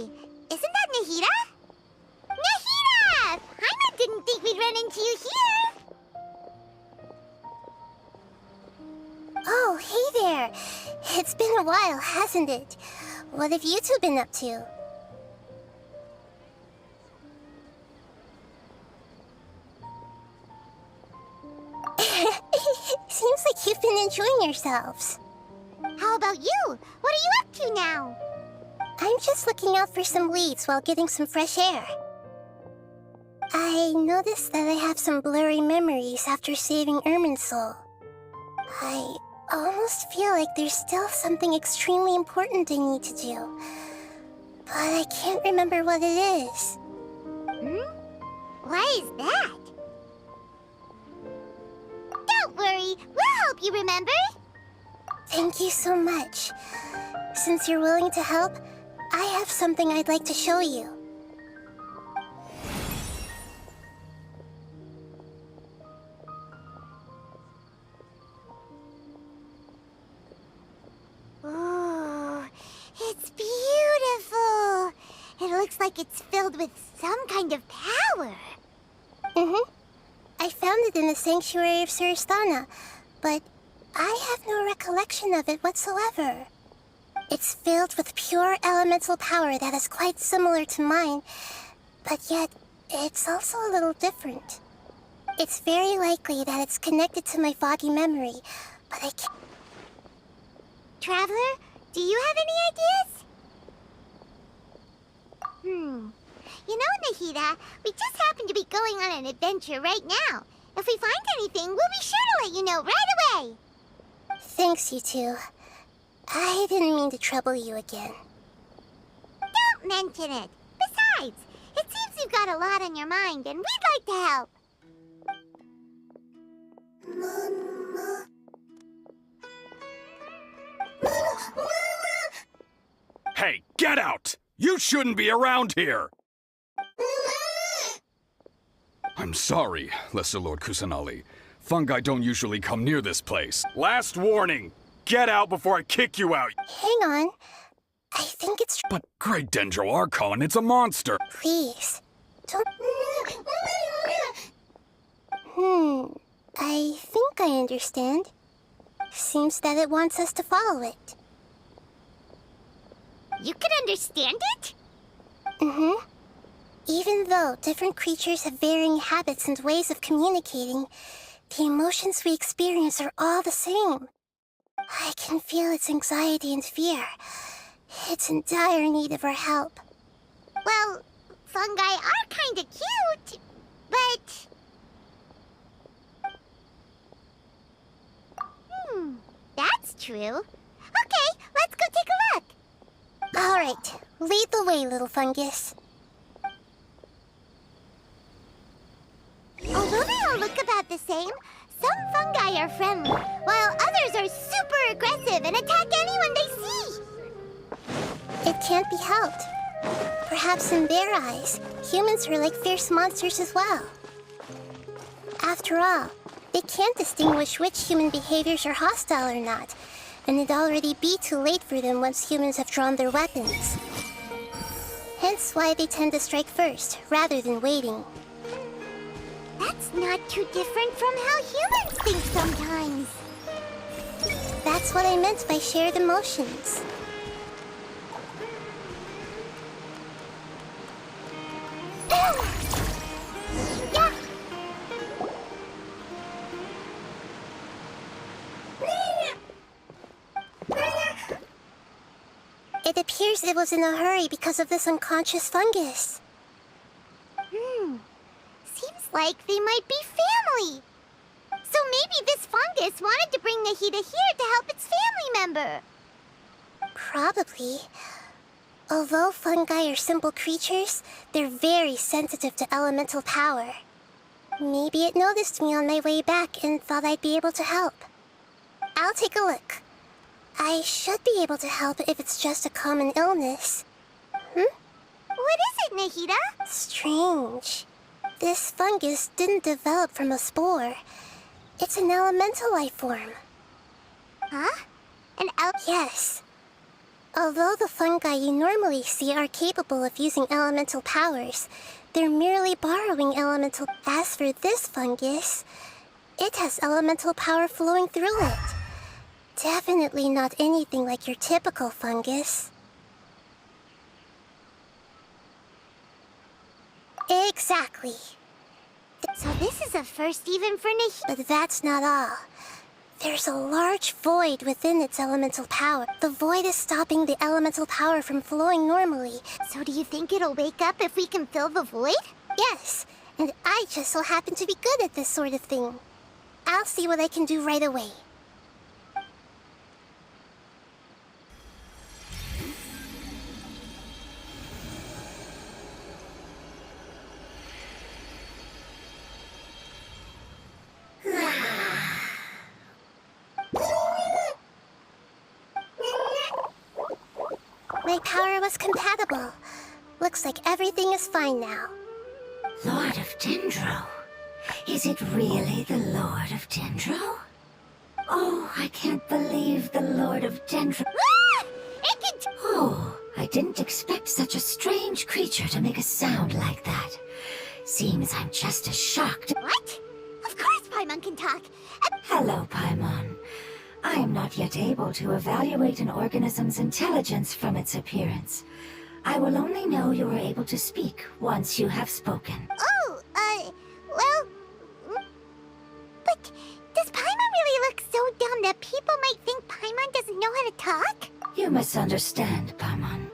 isn't that Nahida? Nahida! Paimon didn't think we'd run into you here! Oh, hey there! It's been a while, hasn't it? What have you two been up to? Seems like you've been enjoying yourselves. How about you? What are you up to now? I'm just looking out for some leads while getting some fresh air. I noticed that I have some blurry memories after saving Irminsul. I almost feel like there's still something extremely important I need to do. But I can't remember what it is. Why is that? Don't worry, we'll help you remember. Thank you so much. Since you're willing to help, I have something I'd like to show you. Ooh, it's beautiful. It looks like it's filled with some kind of power. I found it in the sanctuary of Suristana, but I have no recollection of it whatsoever. It's filled with pure elemental power that is quite similar to mine, but yet it's also a little different. It's very likely that it's connected to my foggy memory, but I can't... Traveler, do you have any ideas? You know, Nahida, we just happen to be going on an adventure right now. If we find anything, we'll be sure to let you know right away. Thanks, you two. I didn't mean to trouble you again. Don't mention it. Besides, it seems you've got a lot on your mind, and we'd like to help. Hey, get out! You shouldn't be around here! I'm sorry, Lesser Lord Kusanali. Fungi don't usually come near this place. Last warning! Get out before I kick you out! Hang on. I think it's... But Great Dendro Archon, it's a monster! Please, don't... I think I understand. Seems that it wants us to follow it. You can understand it? Even though different creatures have varying habits and ways of communicating, the emotions we experience are all the same. I can feel its anxiety and fear. It's in dire need of our help. Well, fungi are kinda cute, but... that's true. Okay, let's go take a look. All right, lead the way, little fungus. Although they all look about the same, some fungi are friendly, while others are super aggressive and attack anyone they see. It can't be helped. Perhaps in their eyes, humans are like fierce monsters as well. After all, they can't distinguish which human behaviors are hostile or not, and it'd already be too late for them once humans have drawn their weapons. Hence why they tend to strike first, rather than waiting. That's not too different from how humans think sometimes. That's what I meant by shared emotions. Yeah. It appears it was in a hurry because of this unconscious fungus. Seems like they might be family. So maybe this fungus wanted to bring Nahida here to help its family member. Probably. Although fungi are simple creatures, they're very sensitive to elemental power. Maybe it noticed me on my way back and thought I'd be able to help. I'll take a look. I should be able to help if it's just a common illness. What is it, Nahida? Strange. This fungus didn't develop from a spore. It's an elemental life form. Huh? Yes. Although the fungi you normally see are capable of using elemental powers, they're merely borrowing elemental. As for this fungus, it has elemental power flowing through it. Definitely not anything like your typical fungus. Exactly. So this is a first even for Nahida. But that's not all. There's a large void within its elemental power. The void is stopping the elemental power from flowing normally. So do you think it'll wake up if we can fill the void? Yes, and I just so happen to be good at this sort of thing. I'll see what I can do right away. My power was compatible. Looks like everything is fine now. Lord of Dendro? Is it really the Lord of Dendro? Oh, I can't believe the Lord of Dendro. Ah! It can... Oh, I didn't expect such a strange creature to make a sound like that. Seems I'm just as shocked. What? Of course Paimon can talk. Hello, Paimon. I am not yet able to evaluate an organism's intelligence from its appearance. I will only know you are able to speak once you have spoken. Oh, well... But does Paimon really look so dumb that people might think Paimon doesn't know how to talk? You misunderstand, Paimon.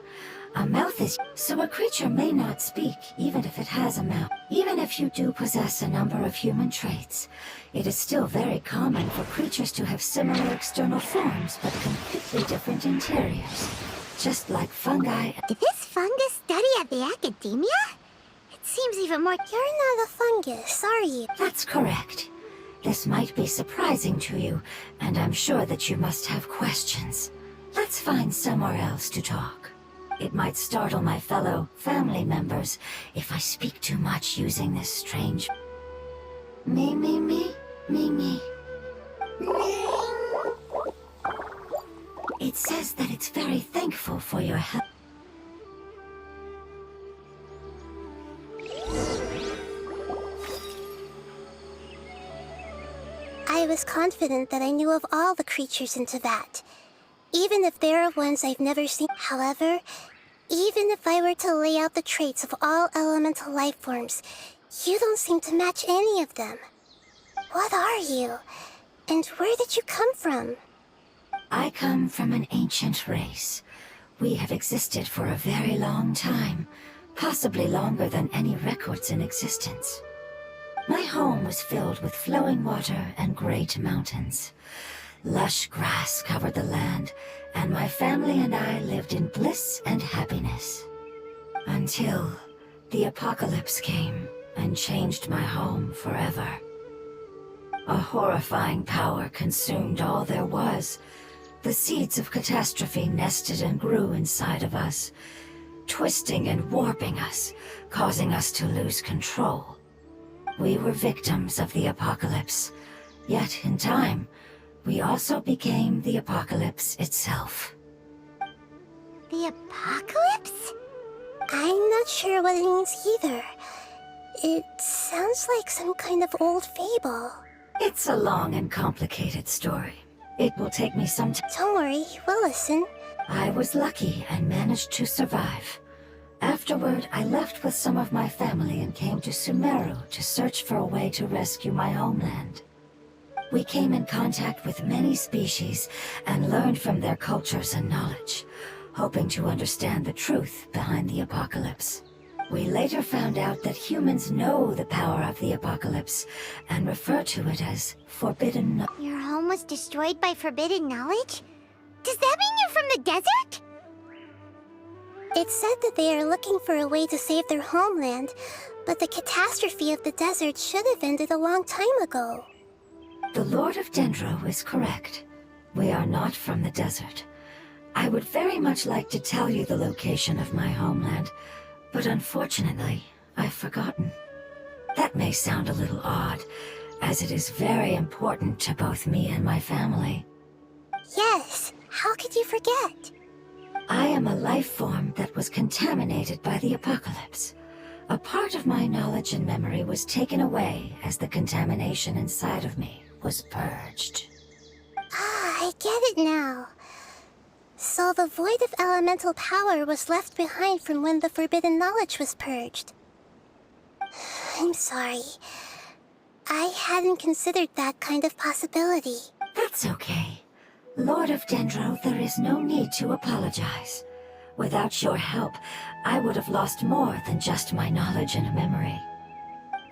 A mouth is... So a creature may not speak, even if it has a mouth. Even if you do possess a number of human traits, it is still very common for creatures to have similar external forms, but completely different interiors. Just like fungi... Did this fungus study at the academia? It seems even more... You're not a fungus, are you? That's correct. This might be surprising to you, and I'm sure that you must have questions. Let's find somewhere else to talk. It might startle my fellow family members if I speak too much using this strange... Me. It says that it's very thankful for your help. I was confident that I knew of all the creatures in Teyvat, even if there are ones I've never seen. However, even if I were to lay out the traits of all elemental life forms, you don't seem to match any of them. What are you? And where did you come from? I come from an ancient race. We have existed for a very long time, possibly longer than any records in existence. My home was filled with flowing water and great mountains. Lush grass covered the land, and my family and I lived in bliss and happiness. Until the apocalypse came and changed my home forever. A horrifying power consumed all there was. The seeds of catastrophe nested and grew inside of us, twisting and warping us, causing us to lose control. We were victims of the apocalypse, yet in time, we also became the apocalypse itself. The apocalypse? I'm not sure what it means either. It sounds like some kind of old fable. It's a long and complicated story. It will take me some time. Don't worry, we'll listen. I was lucky and managed to survive. Afterward, I left with some of my family and came to Sumeru to search for a way to rescue my homeland. We came in contact with many species and learned from their cultures and knowledge, hoping to understand the truth behind the apocalypse. We later found out that humans know the power of the apocalypse and refer to it as forbidden knowledge. Your home was destroyed by forbidden knowledge? Does that mean you're from the desert? It said that they are looking for a way to save their homeland, but the catastrophe of the desert should have ended a long time ago. The Lord of Dendro is correct. We are not from the desert. I would very much like to tell you the location of my homeland, but unfortunately, I've forgotten. That may sound a little odd, as it is very important to both me and my family. Yes, how could you forget? I am a life form that was contaminated by the apocalypse. A part of my knowledge and memory was taken away as the contamination inside of me was purged. Ah, I get it now. So the void of elemental power was left behind from when the forbidden knowledge was purged. I'm sorry. I hadn't considered that kind of possibility. That's okay. Lord of Dendro, there is no need to apologize. Without your help, I would have lost more than just my knowledge and memory.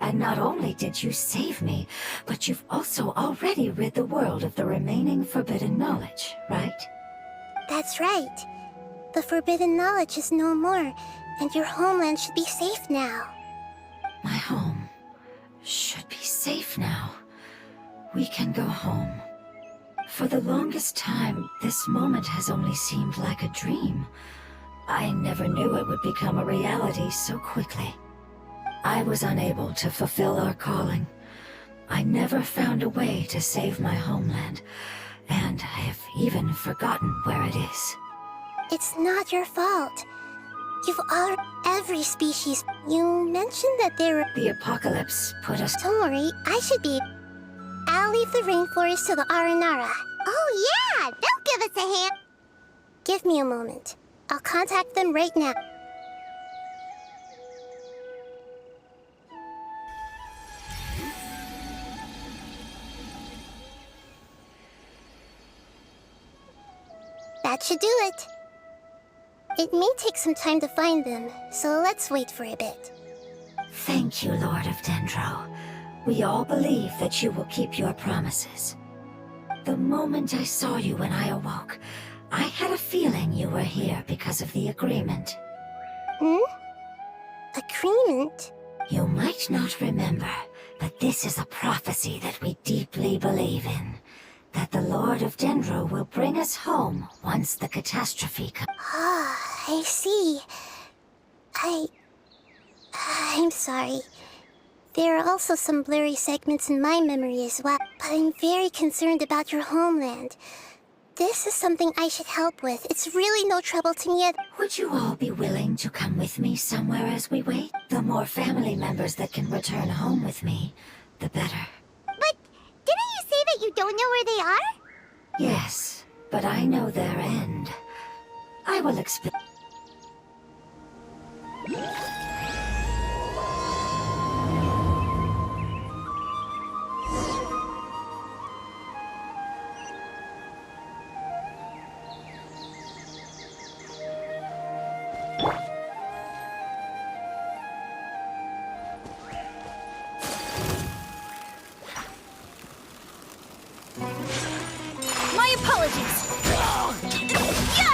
And not only did you save me, but you've also already rid the world of the remaining forbidden knowledge, right? That's right. The forbidden knowledge is no more, and your homeland should be safe now. My home should be safe now. We can go home. For the longest time, this moment has only seemed like a dream. I never knew it would become a reality so quickly. I was unable to fulfill our calling. I never found a way to save my homeland, and I have even forgotten where it is. It's not your fault. You've every species. You mentioned that there were... The apocalypse put us... Don't worry, I should be... I'll leave the rainforest to the Aranara. Oh yeah, they'll give us a hand. Give me a moment. I'll contact them right now. That should do it. It may take some time to find them, so let's wait for a bit. Thank you, Lord of Dendro. We all believe that you will keep your promises. The moment I saw you when I awoke, I had a feeling you were here because of the agreement. Agreement? You might not remember, but this is a prophecy that we deeply believe in. That the Lord of Dendro will bring us home once the catastrophe comes. Ah, I see. I'm sorry. There are also some blurry segments in my memory as well, but I'm very concerned about your homeland. This is something I should help with. It's really no trouble to me at... Would you all be willing to come with me somewhere as we wait? The more family members that can return home with me, the better. But didn't you say that you don't know where they are? Yes, but I know their end. I will explain. My apologies. Yeah!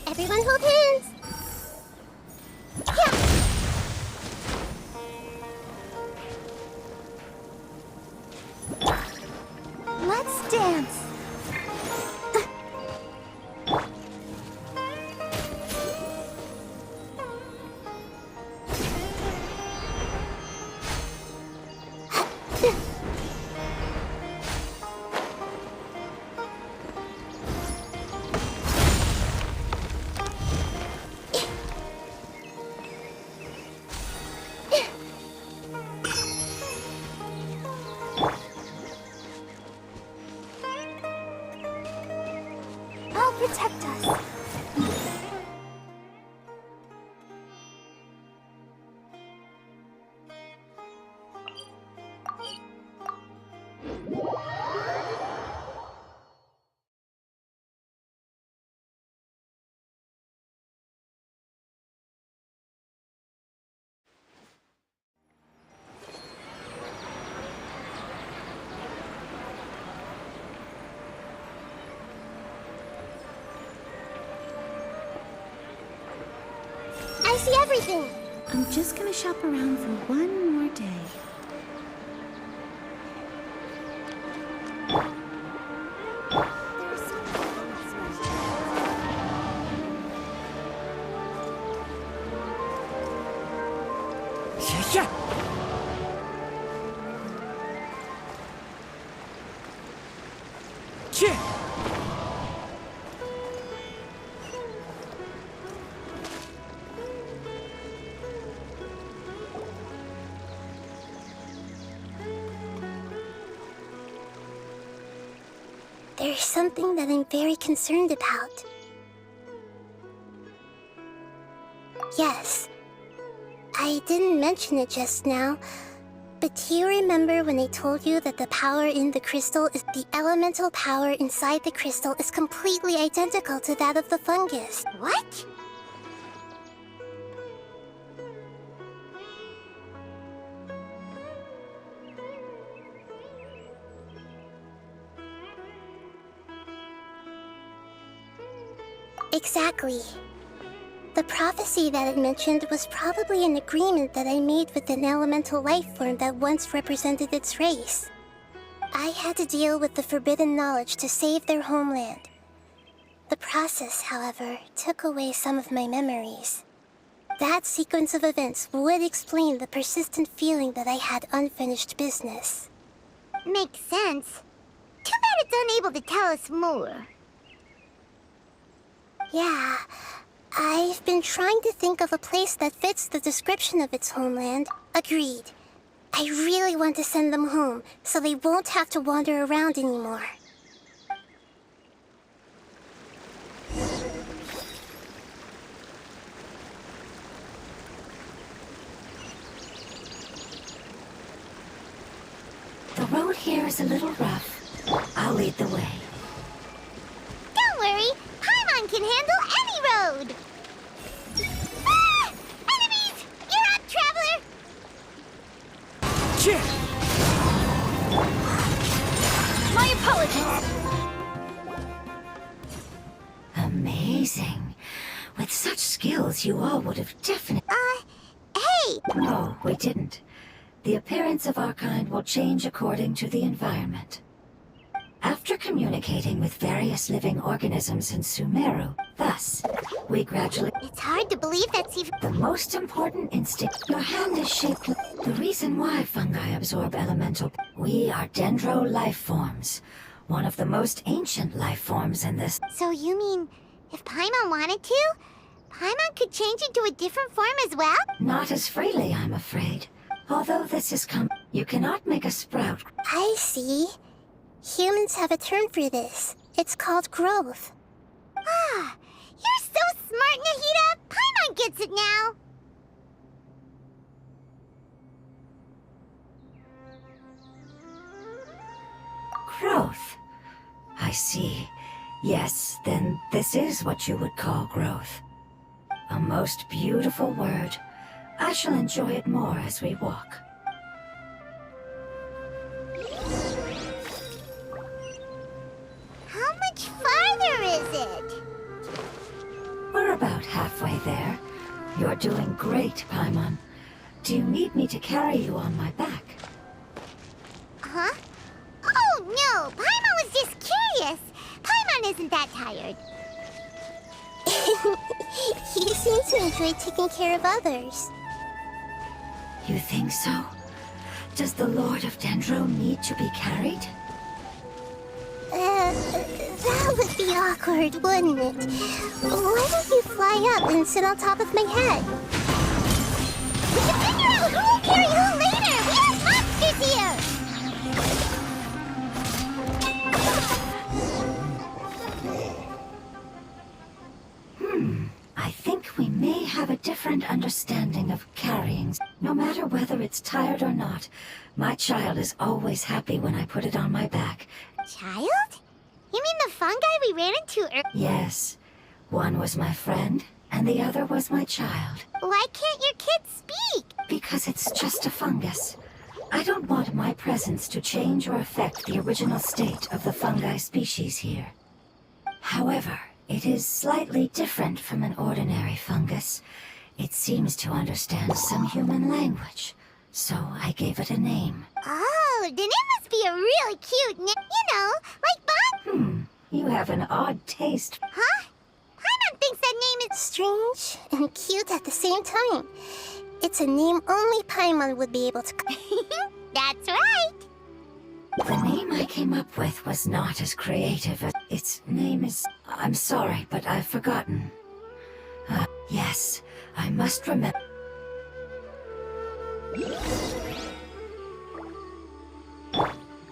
Everyone hold hands! Let's dance. I'll protect us. everything. I'm just gonna shop around for one more day. Yeah. There's something that I'm very concerned about. Yes, I didn't mention it just now, but do you remember when I told you that the power in the crystal is the elemental power inside the crystal is completely identical to that of the fungus? What? Exactly. The prophecy that it mentioned was probably an agreement that I made with an elemental life form that once represented its race. I had to deal with the forbidden knowledge to save their homeland. The process, however, took away some of my memories. That sequence of events would explain the persistent feeling that I had unfinished business. Makes sense. Too bad it's unable to tell us more. Yeah, I've been trying to think of a place that fits the description of its homeland. Agreed. I really want to send them home, so they won't have to wander around anymore. The road here is a little rough. I'll lead the way. Don't worry, Paimon can handle any road! Ah! Enemies! You're up, traveler! My apologies. Amazing. With such skills, you all would have definitely... Hey! No, we didn't. The appearance of our kind will change according to the environment. After communicating with various living organisms in Sumeru, thus, we gradually... It's hard to believe that's even... The most important instinct, your hand is shaped... The reason why fungi absorb elemental... We are dendro life forms, one of the most ancient life forms in this... So you mean, if Paimon wanted to, Paimon could change into a different form as well? Not as freely, I'm afraid. Although this is you cannot make a sprout. I see. Humans have a term for this. It's called growth. Ah, you're so smart, Nahida! Paimon gets it now! Growth. I see. Yes, then this is what you would call growth. A most beautiful word. I shall enjoy it more as we walk. How much farther is it? We're about halfway there. You're doing great, Paimon. Do you need me to carry you on my back? Huh? Oh, no! Paimon was just curious! Paimon isn't that tired. You seem to enjoy taking care of others. You think so? Does the Lord of Dendro need to be carried? That would be awkward, wouldn't it? Why don't you fly up and sit on top of my head? We can figure out who will carry who later! We have monsters here! I think we may have a different understanding of carrying. No matter whether it's tired or not, my child is always happy when I put it on my back. Child? You mean the fungi we ran into earlier? Yes, one was my friend, and the other was my child. Why can't your kid speak? Because it's just a fungus. I don't want my presence to change or affect the original state of the fungi species here. However, it is slightly different from an ordinary fungus, It seems to understand some human language, so I gave it a name. Oh, then it must be a really cute name. You know, like Bon. You have an odd taste. Huh? Paimon thinks that name is... Strange and cute at the same time. It's a name only Paimon would be able to... That's right. The name I came up with was not as creative as... Its name is... I'm sorry, but I've forgotten. Yes, I must remember...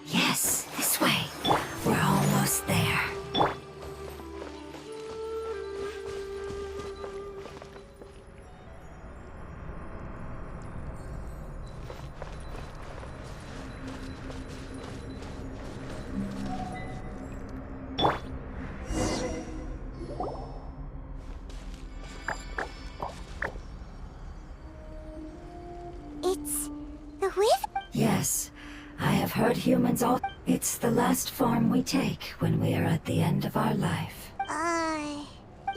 Yes, this way. We're almost there. It's the Wither. Yes, I have heard humans all... It's the last form we take when we are at the end of our life.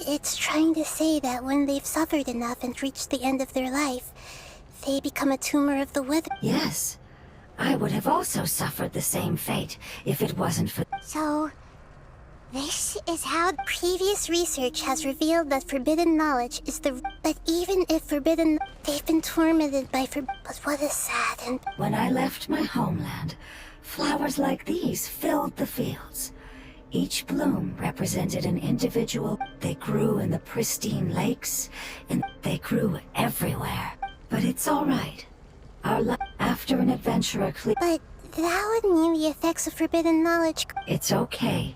It's trying to say that when they've suffered enough and reached the end of their life, they become a tumor of the Wither. Yes, I would have also suffered the same fate if it wasn't for... So, this is how... Previous research has revealed that forbidden knowledge is the... But even if forbidden... They've been tormented by But what is sad and... When I left my homeland, flowers like these filled the fields. Each bloom represented an individual. They grew in the pristine lakes, and they grew everywhere. But it's all right. After an adventurer But that would mean the effects of forbidden knowledge... It's okay.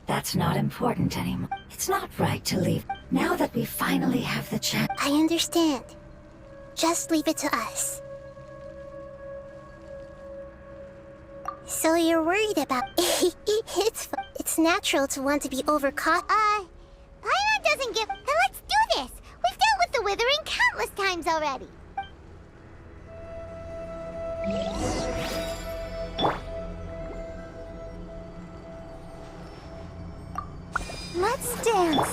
That's not important anymore. It's not right to leave. Now that we finally have the chance... I understand. Just leave it to us. So you're worried about... It's natural to want to be overcaught. Paimon doesn't give... Then let's do this. We've dealt with the Withering countless times already. Let's dance.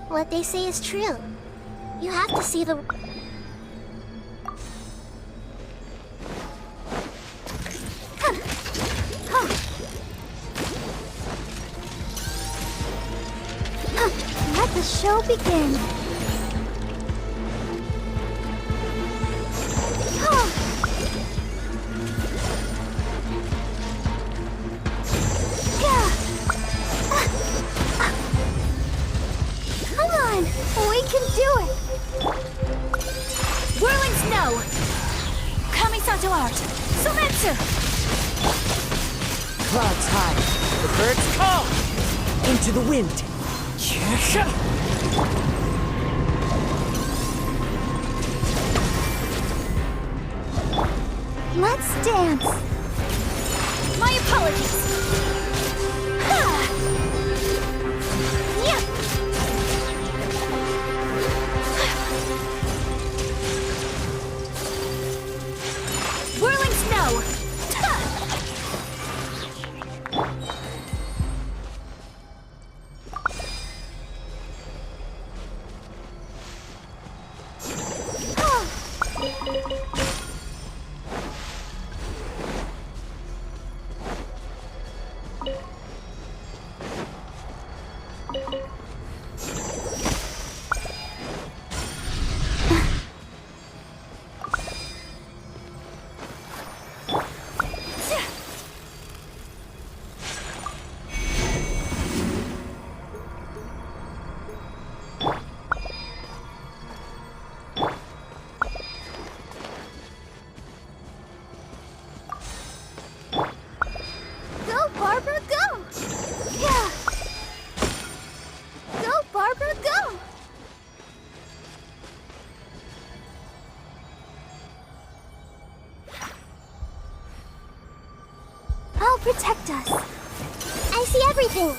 What they say is true. You have to see the... Let the show begin. Come on! We can do it! Whirling snow! Kamisato art! Sometsu! Clouds high, the birds call! Into the wind! Let's dance. My apologies! Ha! Yeah. Whirling snow! Ha! protect us. I see everything.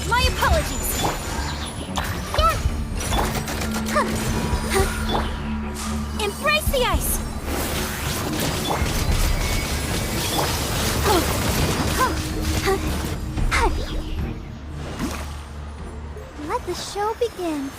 My apologies. Embrace the ice. Let the show begin.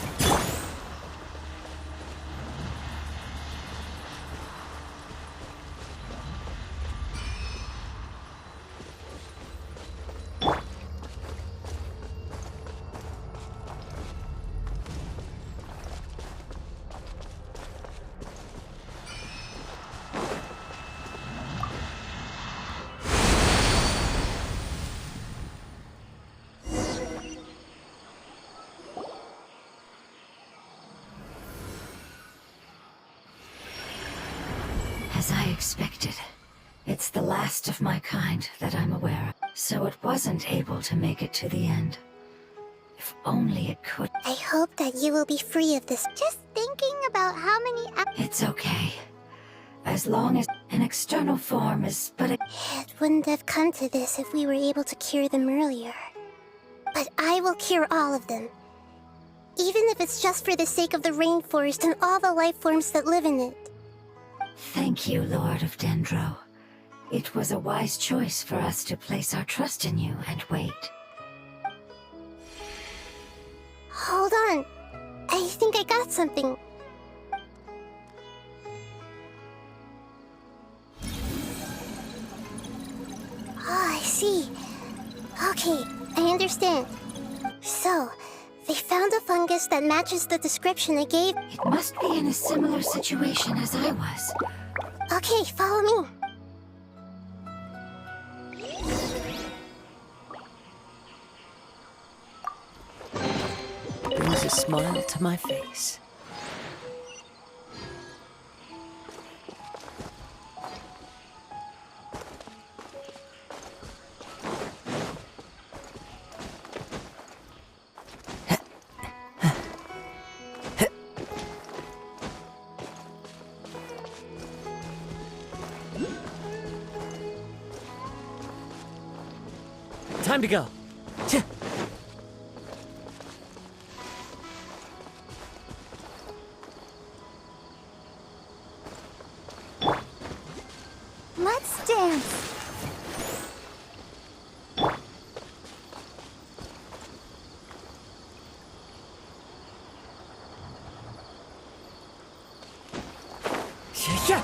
As I expected, it's the last of my kind that I'm aware of, so it wasn't able to make it to the end. If only it could. I hope that you will be free of this. Just thinking about how many It's okay. As long as an external form is but a... It wouldn't have come to this if we were able to cure them earlier. But I will cure all of them. Even if it's just for the sake of the rainforest and all the life forms that live in it. Thank you, Lord of Dendro. It was a wise choice for us to place our trust in you and wait. Hold on. I think I got something. Oh, I see. Okay, I understand. So, they found a fungus that matches the description I gave. It must be in a similar situation as I was. Okay, follow me. Brings a smile to my face. Time to go. Let's dance. Yeah.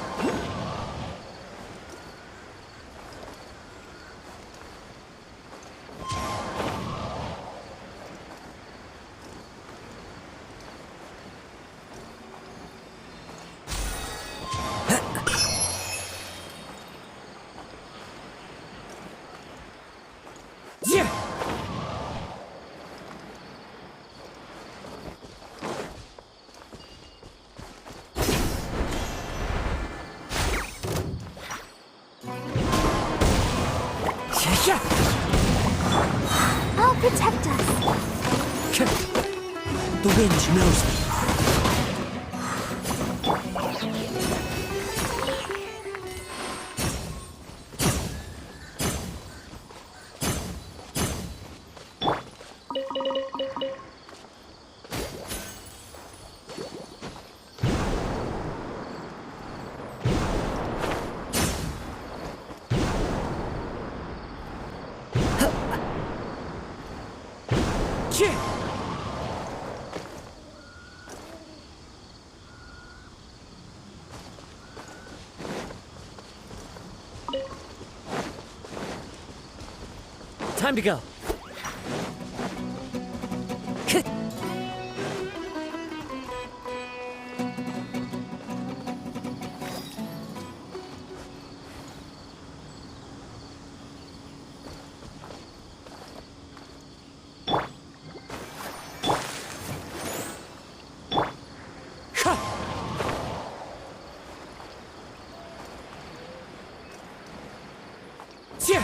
Yeah. Yeah. I'll protect us. The wind knows me. Yeah. Time to go. Yeah.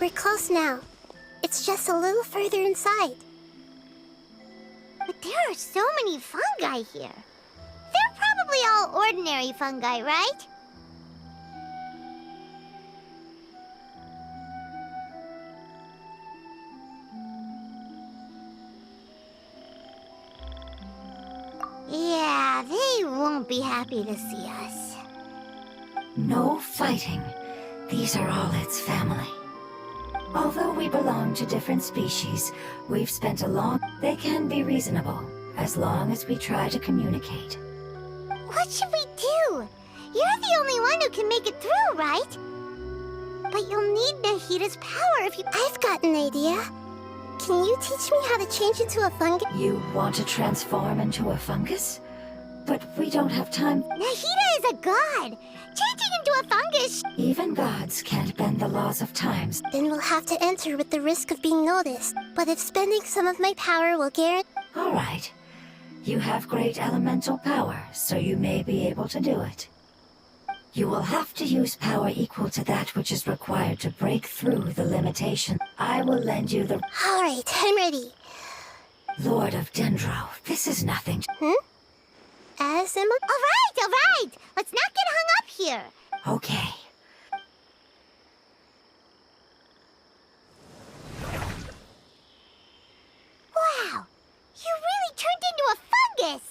We're close now. It's just a little further inside. But there are so many fungi here. They're probably all ordinary fungi, right? Yeah, they won't be happy to see us. No fighting. These are all its family. Although we belong to different species, we've spent a long... They can be reasonable, as long as we try to communicate. What should we do? You're the only one who can make it through, right? But you'll need Nahida's power if you... I've got an idea. Can you teach me how to change into a fungus? You want to transform into a fungus? But we don't have time. Nahida is a god! Changing into a fungus... Even gods can't bend the laws of times. Then we'll have to enter with the risk of being noticed. But if spending some of my power will guarantee... All right. You have great elemental power, so you may be able to do it. You will have to use power equal to that which is required to break through the limitation. I will lend you the... All right, I'm ready. Lord of Dendro, this is nothing. As am I. All right! Let's not get hung up here. Okay. Wow! You really turned into a fungus!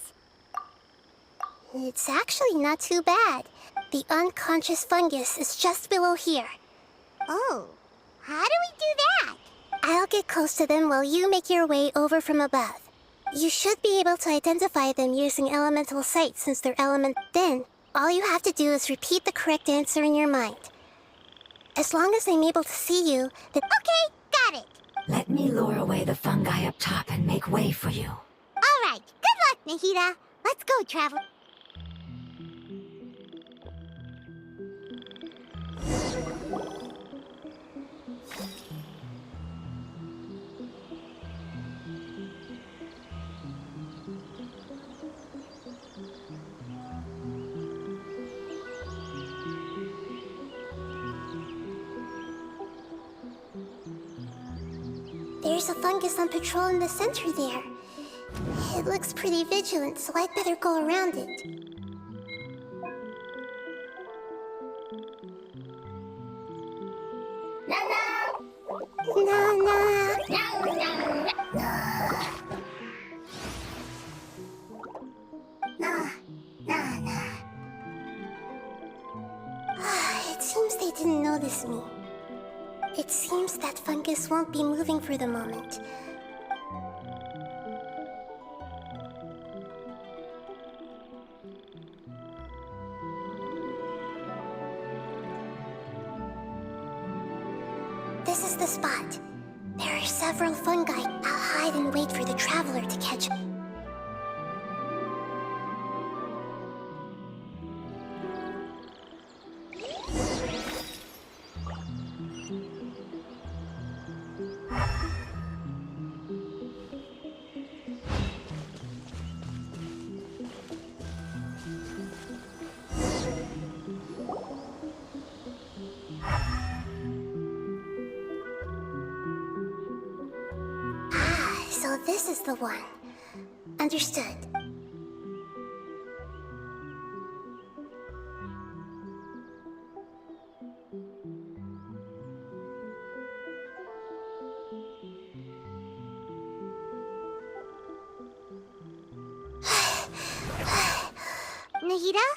It's actually not too bad. The unconscious fungus is just below here. Oh, how do we do that? I'll get close to them while you make your way over from above. You should be able to identify them using elemental sight since they're element. Then, all you have to do is repeat the correct answer in your mind. As long as I'm able to see you, then... Okay, got it. Let me lure away the fungi up top and make way for you. All right, good luck, Nahida. Let's go, traveler. There's a fungus on patrol in the center there. It looks pretty vigilant, so I'd better go around it. It seems they didn't notice me. It seems that fungus won't be moving for the moment. This is the spot. There are several fungi. I'll hide and wait for the traveler to catch me. So this is the one. Understood. Nahida?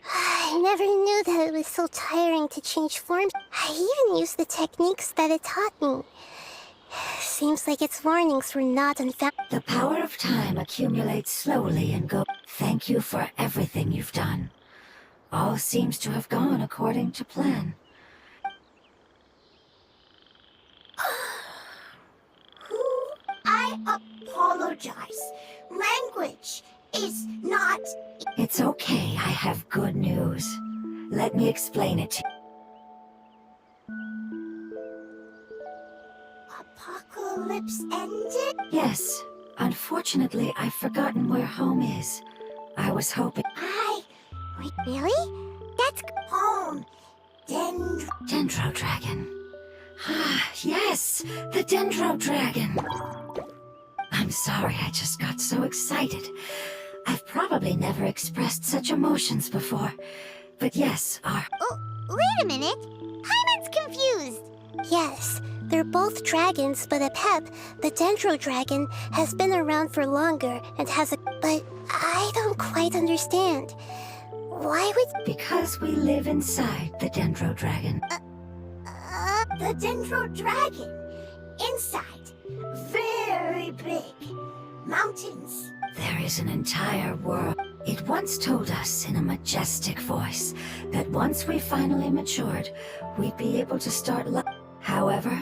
I never knew that it was so tiring to change forms. I even used the techniques that it taught me. Seems like its warnings were not unfounded. The power of time accumulates slowly and go... Thank you for everything you've done. All seems to have gone according to plan. I apologize. Language is not... It's okay, I have good news. Let me explain it to you. Apocalypse ended? Yes. Unfortunately, I've forgotten where home is. I was hoping... Wait, really? That's home. Dendro Dragon. Ah, yes, the Dendro Dragon. I'm sorry, I just got so excited. I've probably never expressed such emotions before. But yes, Oh, wait a minute. Paimon's confused. Yes, they're both dragons, but Apep, the Dendro Dragon, has been around for longer and has a... But I don't quite understand. Why would... Because we live inside the Dendro Dragon. The Dendro Dragon. Inside. Very big. Mountains. There is an entire world. It once told us in a majestic voice that once we finally matured, we'd be able to start However,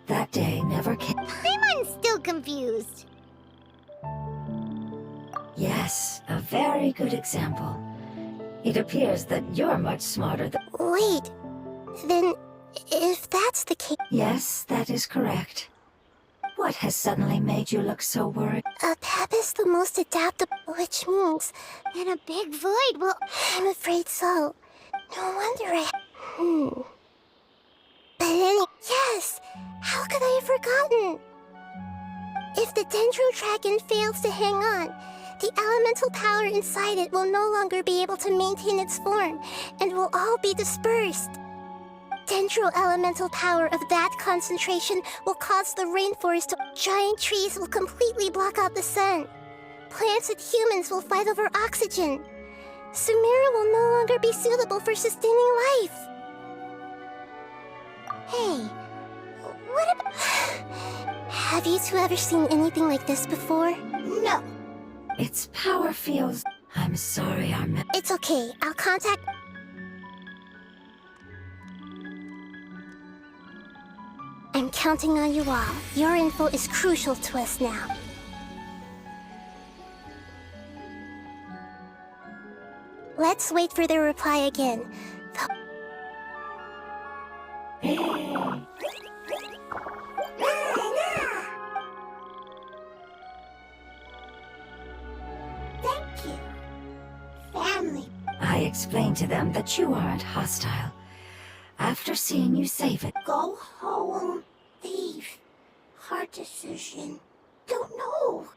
that day never came. Paimon's still confused. Yes, a very good example. It appears that you're much smarter than... Wait, then if that's the case... Yes, that is correct. What has suddenly made you look so worried? Apep is the most adaptable, which means... And a big void will... I'm afraid so. No wonder I... Yes! How could I have forgotten? If the Dendro Dragon fails to hang on, the elemental power inside it will no longer be able to maintain its form, and will all be dispersed. Dendro elemental power of that concentration will cause the rainforest to... Giant trees will completely block out the sun. Plants and humans will fight over oxygen. Sumeru will no longer be suitable for sustaining life. Hey, what about... Have you two ever seen anything like this before? No. Its power feels... I'm sorry, It's okay. I'll contact... I'm counting on you all. Your info is crucial to us now. Let's wait for their reply again. Thank you. Family. I explained to them that you aren't hostile. After seeing you save it, Go home. Leave. Hard decision. Don't know.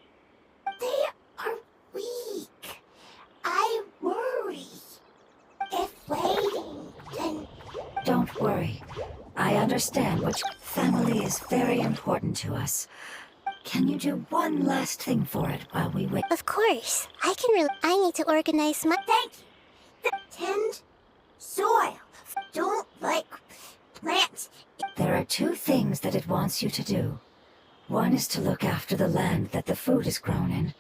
They are weak. I worry. If waiting, then... don't worry. I understand which family is very important to us. Can you do one last thing for it while we wait? Of course. I need to organize my... Thank you. Tend soil. Don't like plants. There are two things that it wants you to do. One is to look after the land that the food is grown in,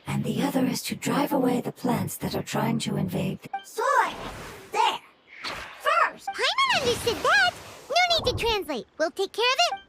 and the other is to drive away the plants that are trying to invade Soil. There. First. Paimon understood that. No need to translate. We'll take care of it.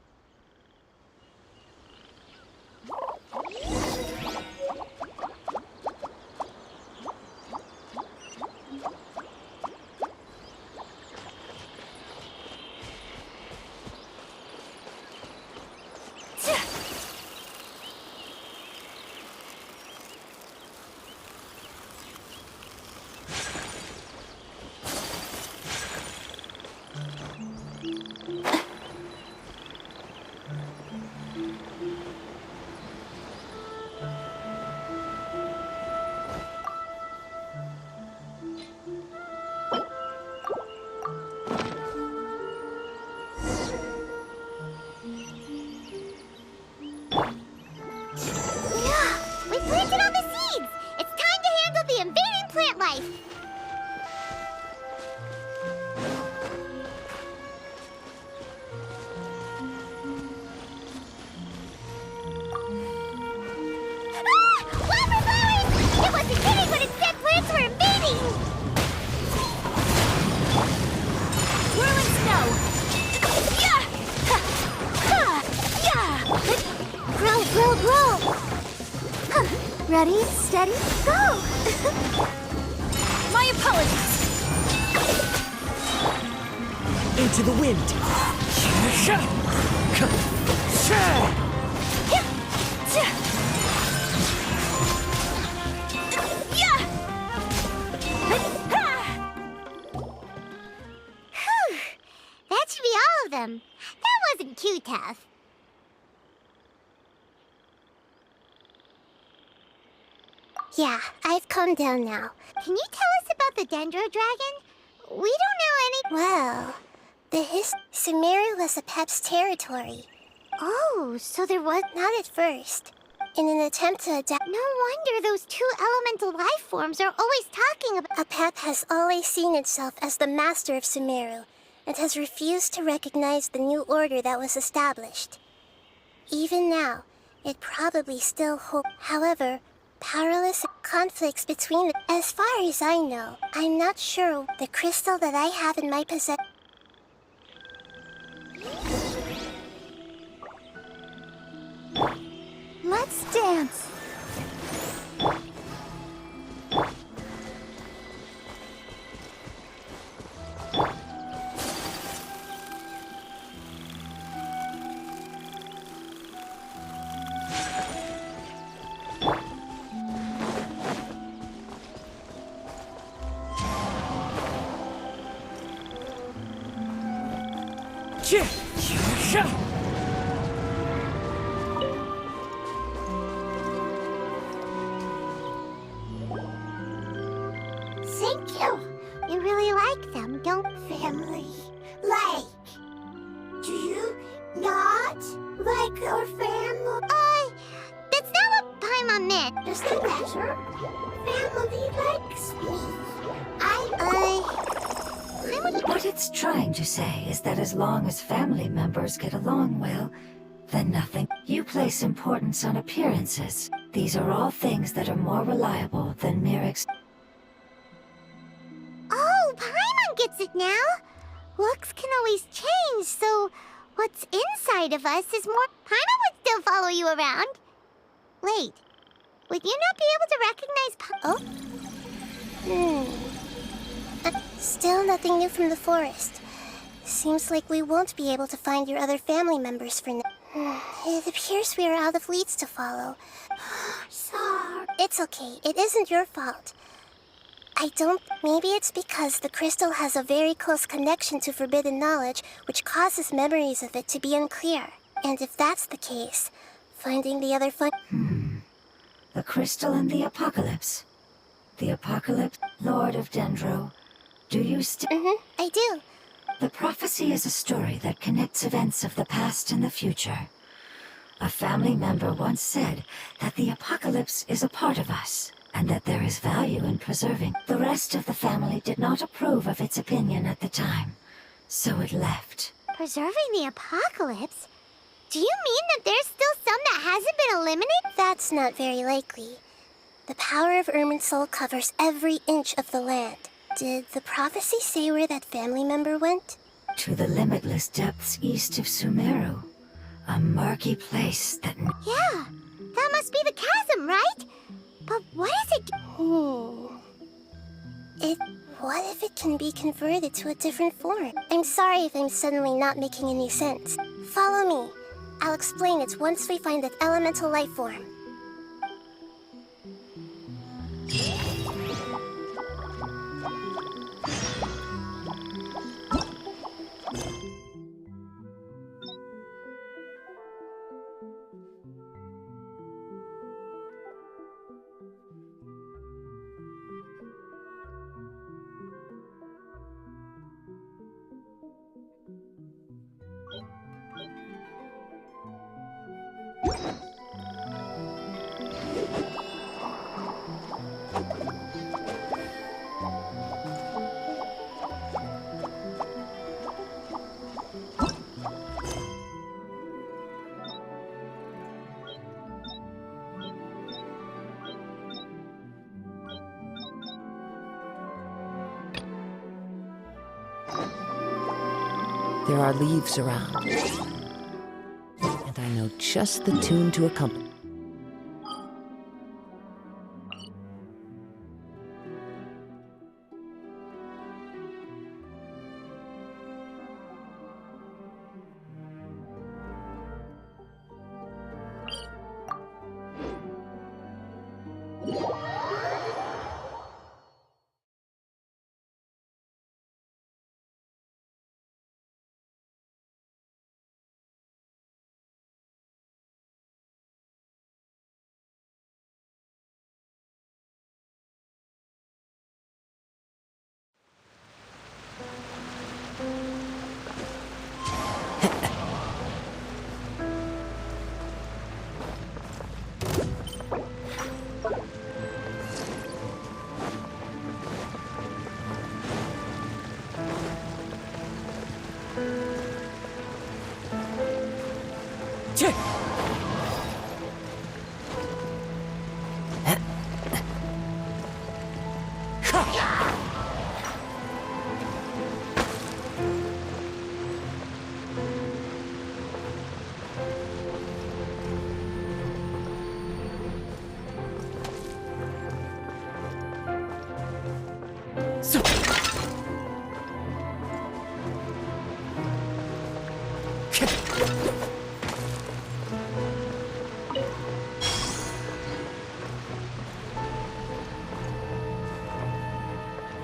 We planted all the seeds! It's time to handle the invading plant life! Ah! Wildflowers! It wasn't kidding when it said plants were invading! Whirling snow. Yeah! Ha! Ha! Yeah! Grow, grow, grow! Ready, steady, go! My apologies. Into the wind. maybe all of them. That wasn't too tough. Yeah, I've calmed down now. Can you tell us about the Dendro Dragon? We don't know any... Well, Sumeru was a Pep's territory. Oh, so there was... Not at first. In an attempt to adapt, No wonder those two elemental life forms are always talking about... a Pep has always seen itself as the master of Sumeru and has refused to recognize the new order that was established. Even now, it probably still holds. However, powerless conflicts between them. As far as I know, I'm not sure the crystal that I have in my possession. Let's dance. Thank you. You really like them, don't... Family. Like. Do you not like your family? That's not what Paimon meant. Does that matter? Family likes me. What it's trying to say is that as long as family members get along well, then nothing. You place importance on appearances. These are all things that are more reliable than mere Oh, Paimon gets it now. Looks can always change, so what's inside of us is more... Paimon would still follow you around. Wait, would you not be able to recognize Still nothing new from the forest. Seems like we won't be able to find your other family members for now. It appears we are out of leads to follow. Sorry. It's okay. It isn't your fault. Maybe it's because the crystal has a very close connection to forbidden knowledge, which causes memories of it to be unclear. And if that's the case, finding the other the crystal and the apocalypse. The apocalypse, Lord of Dendro. Do you still... I do. The prophecy is a story that connects events of the past and the future. A family member once said that the apocalypse is a part of us, and that there is value in preserving. The rest of the family did not approve of its opinion at the time, so it left. preserving the apocalypse? Do you mean that there's still some that hasn't been eliminated? That's not very likely. The power of Irminsul covers every inch of the land. Did the prophecy say where that family member went? To the limitless depths east of Sumeru. A murky place that... Yeah, that must be the chasm, right? But what is it? What if it can be converted to a different form? I'm sorry if I'm suddenly not making any sense. Follow me. I'll explain it once we find that elemental life form. There are leaves around, and I know just the tune to accompany.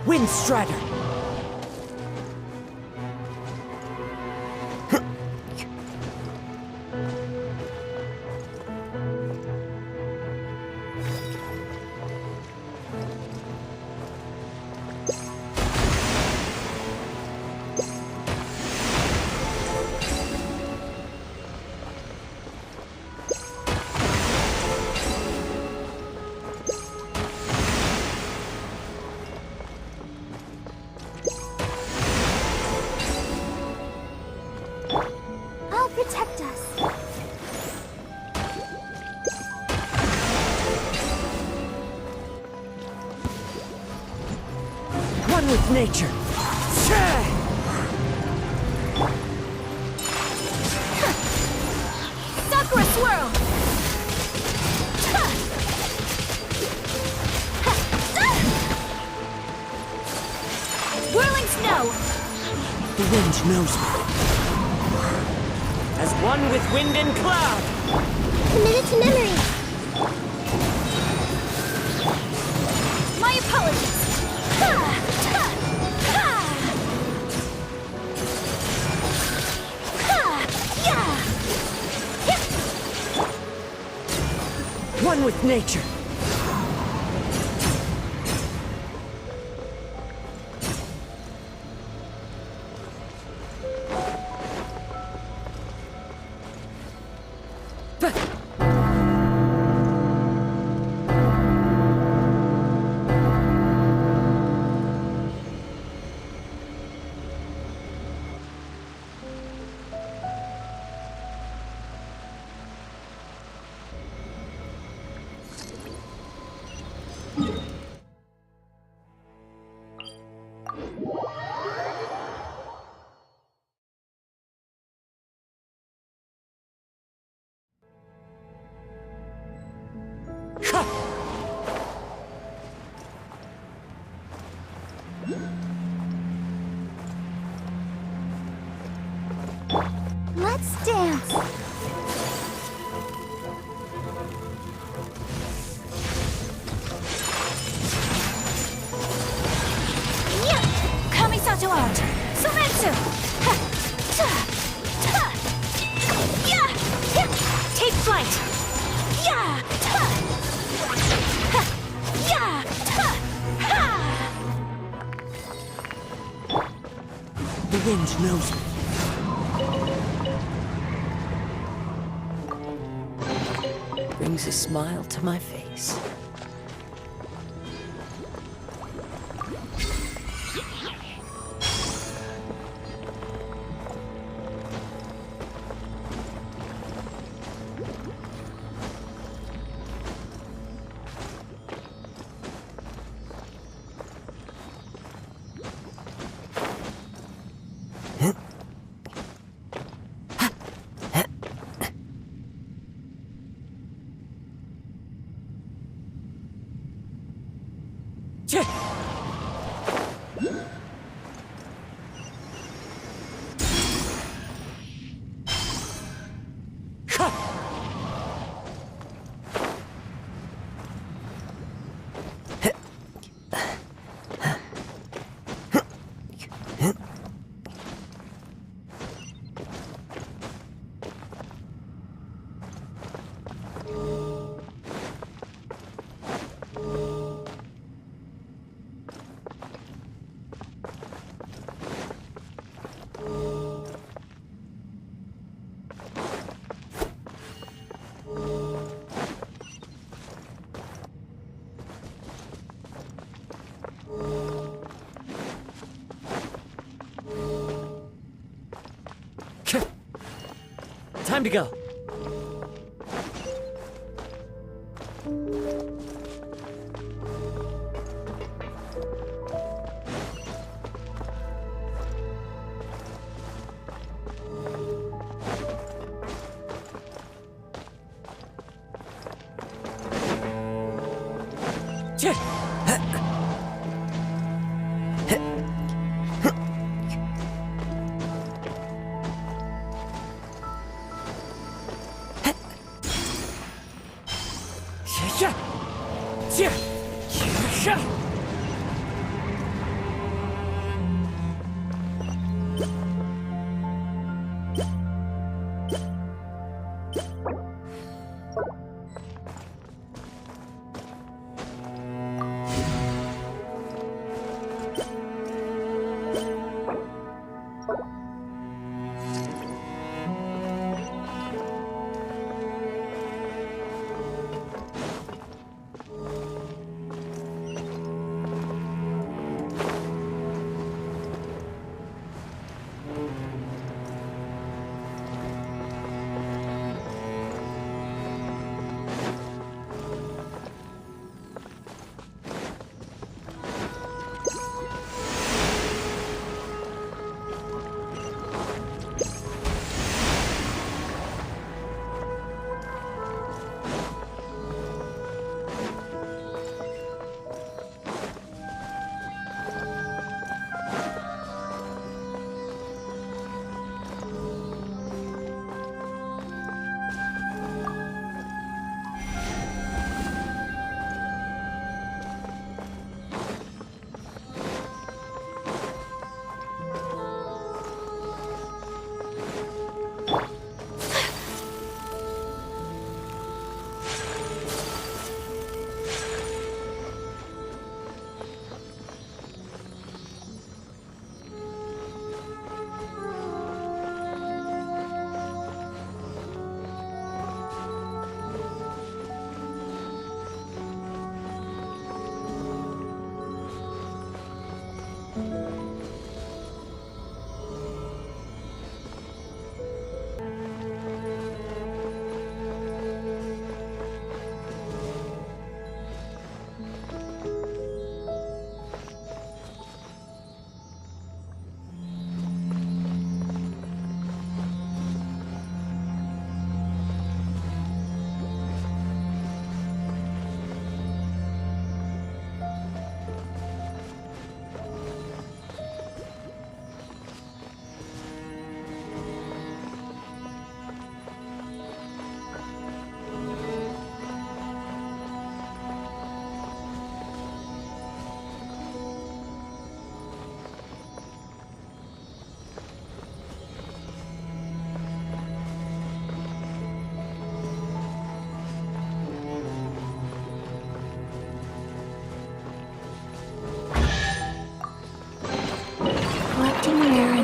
Windstrider! I'll protect us. One with nature! Sakura swirl! Whirling snow! The wind knows me. As one with wind and cloud! Committed to memory. My apologies! One with nature! Let's dance. Kamisato art! Sumetsu! Take flight! The wind knows me. Brings a smile to my face. Time to go.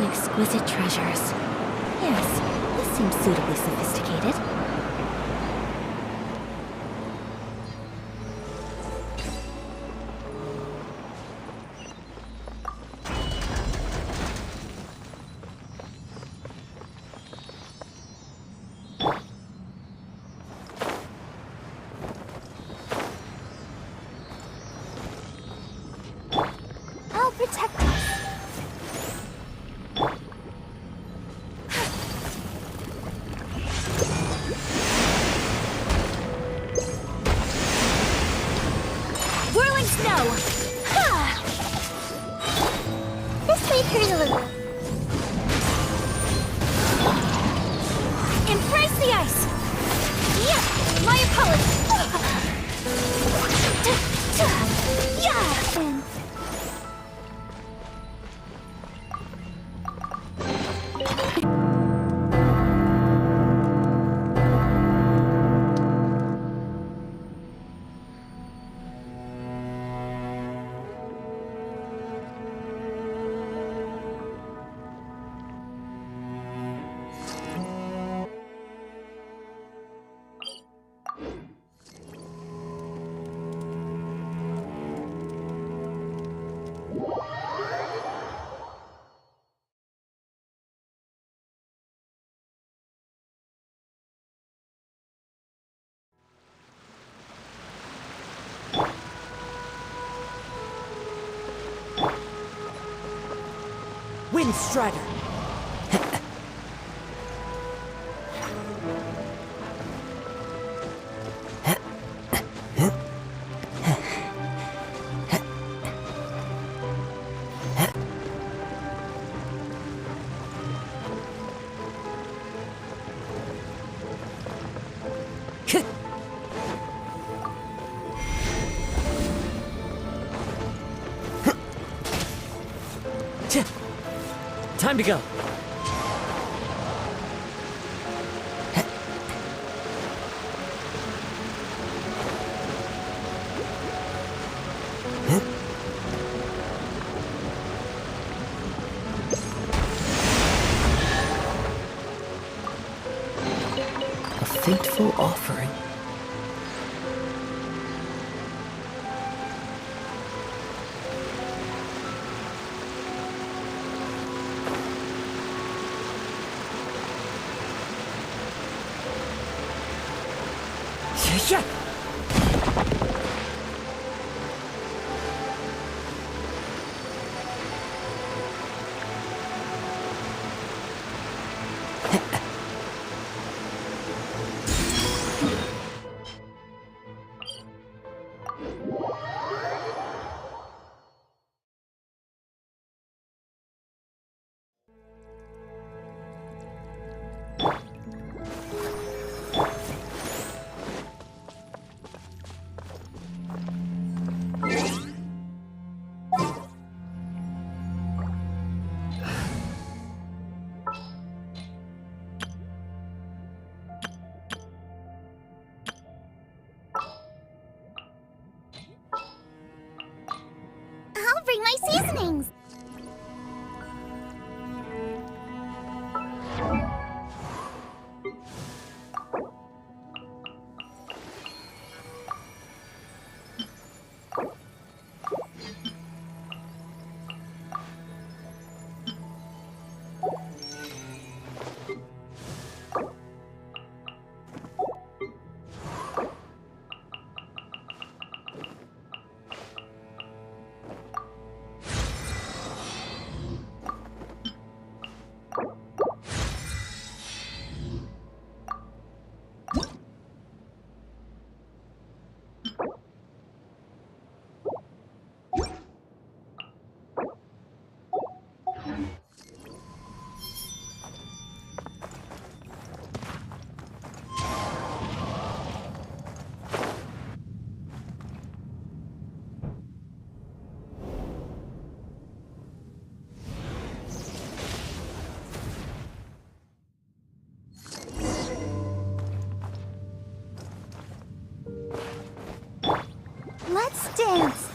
Exquisite treasures. Yes, this seems suitably sophisticated. I'll protect us. Whirling snow! Ha! This may hurt a little. Embrace the ice! Yeah! My apologies! Yeah! And Windstrider! to go. A fateful offering. Yeah. I'll bring my seasonings. Let's dance.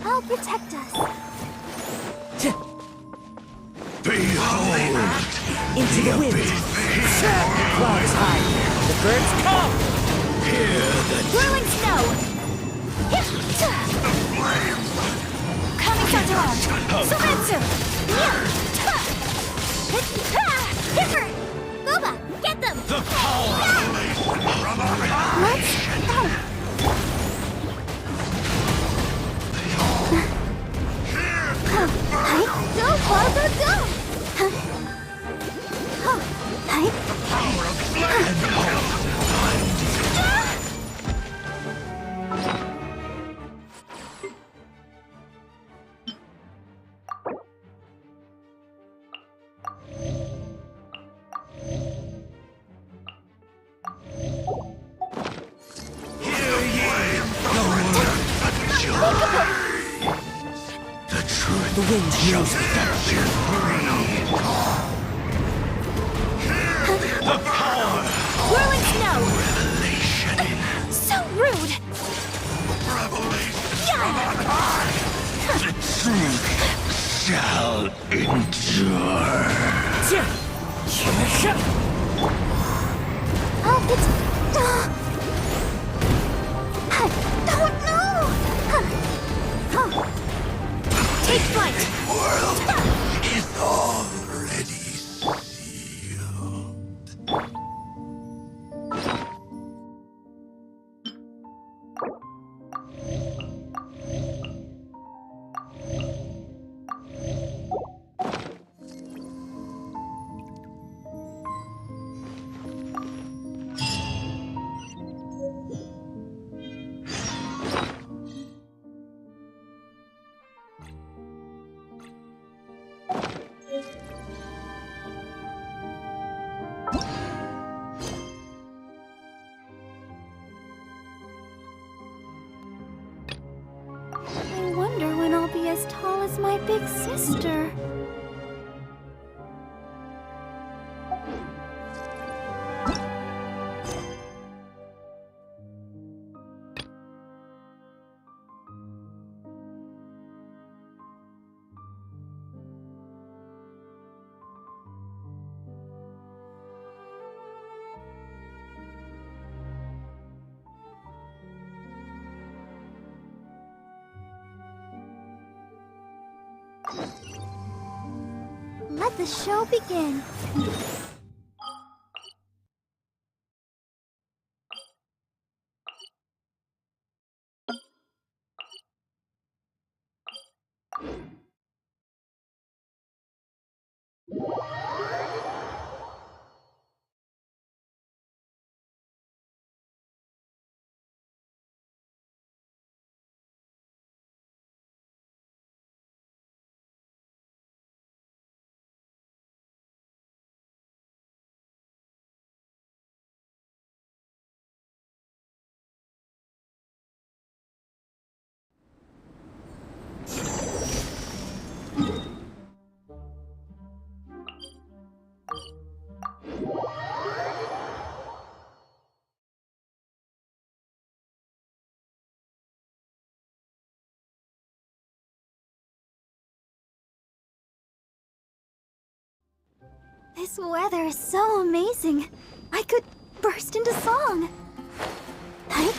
I'll protect us. Behold! Into the wind! Clouds high! The birds come! Hear the Blowing snow. Coming shot around. Sumetsu. Hipper. Boba, get them. The power Let's go. Go, Paul, go, go! power of blood and hope. Hear ye the word of joy. The truth The wind shall knows me. set you free. The power Whirling snow! revelation. So rude! Revelation from on high. The truth shall endure. Oh, it's... I don't know! Take flight! World is already sealed. big sister. Let the show begin. This weather is so amazing. I could burst into song. Huh?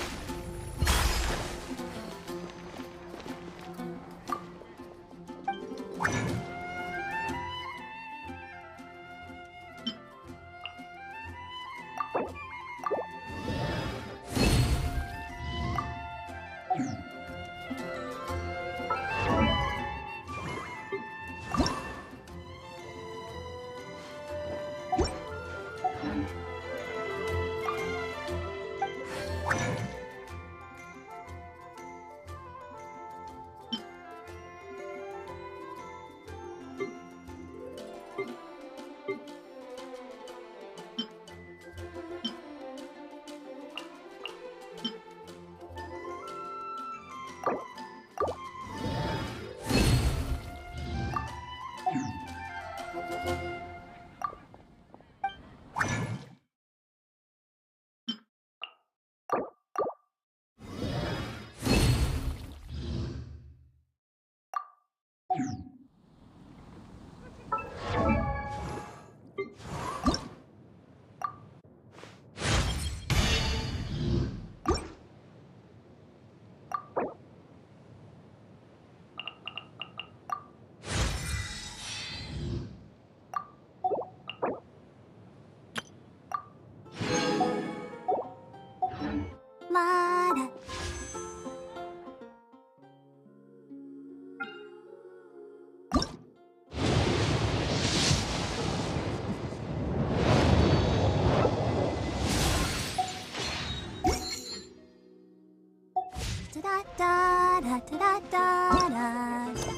La-da. Da-da-da-da-da-da-da.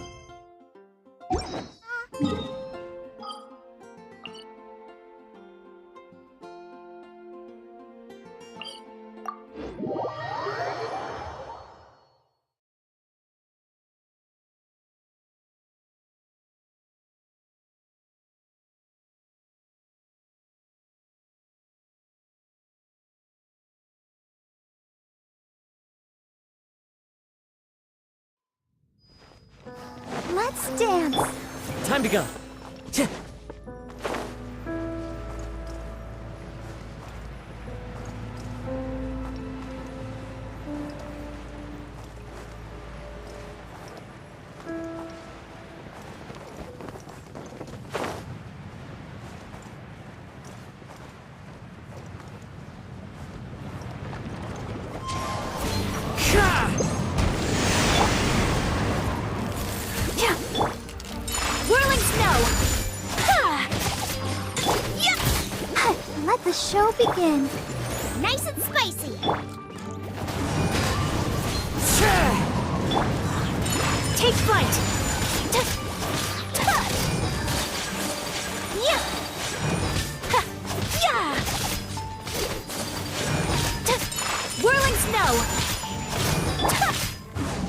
Let's dance. Time to go. Tch. Whirling snow. Let the show begin. Nice and spicy. Take flight. Yeah. Yeah. Whirling snow.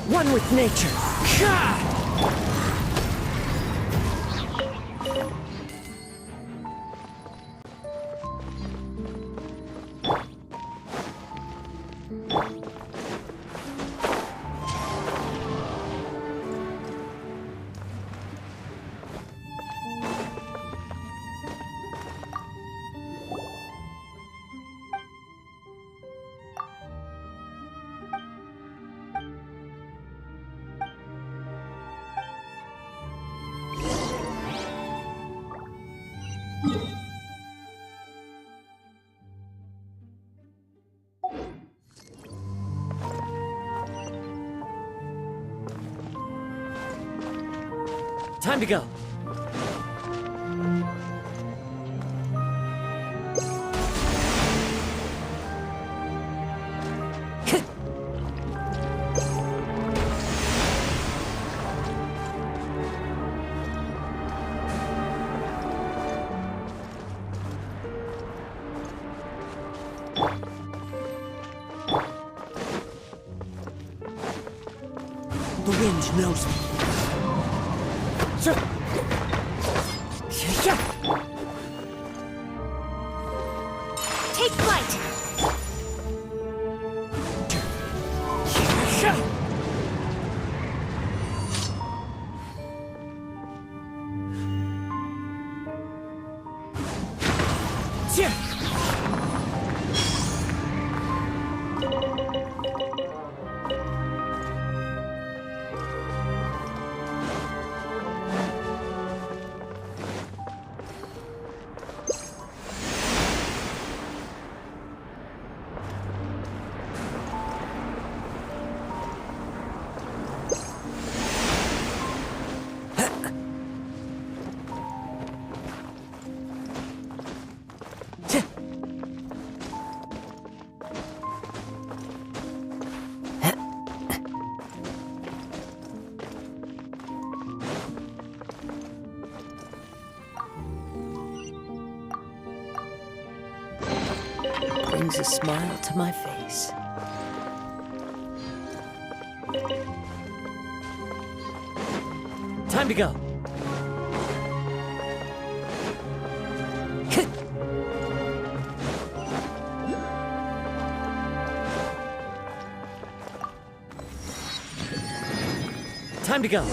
One with nature. Time to go. The wind knows me. Take flight! Brings a smile to my face. Time to go. Time to go.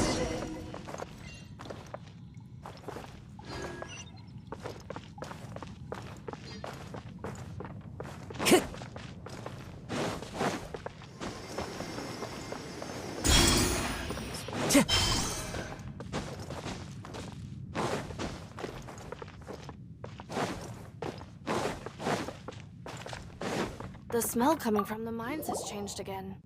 The smell coming from the mines has changed again.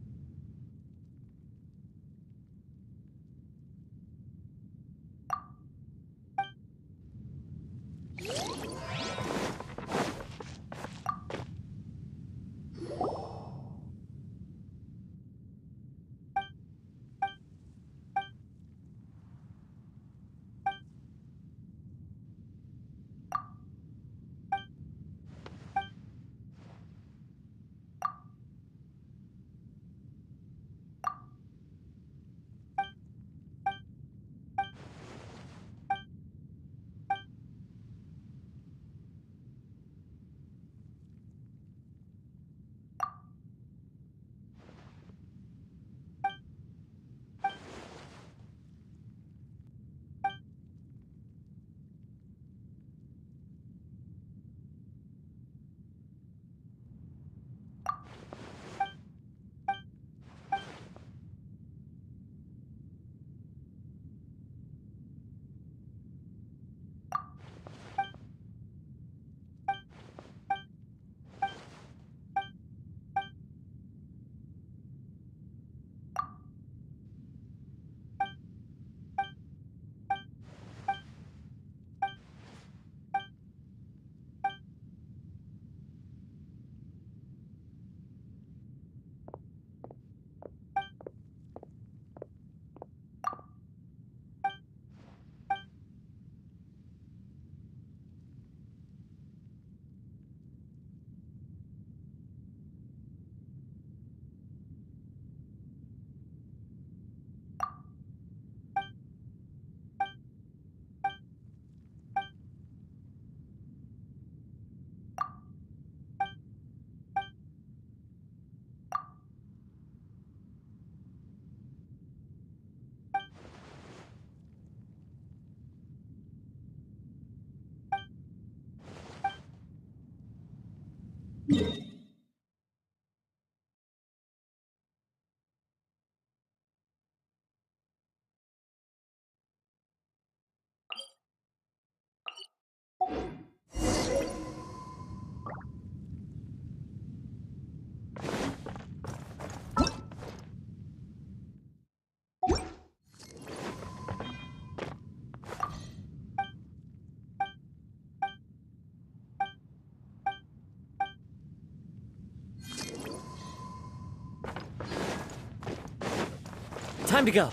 Time to go.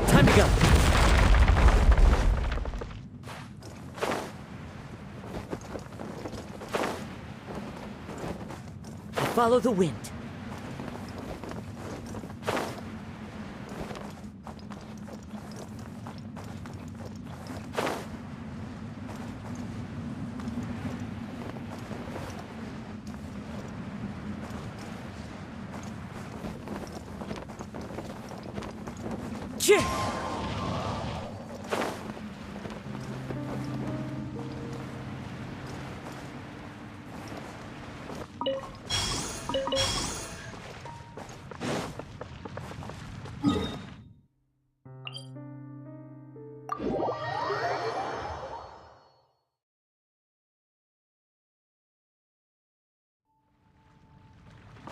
Time to go. Follow the wind. Yeah.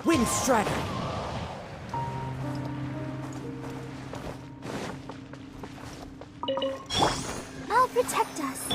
Wind Strider. I'll protect us.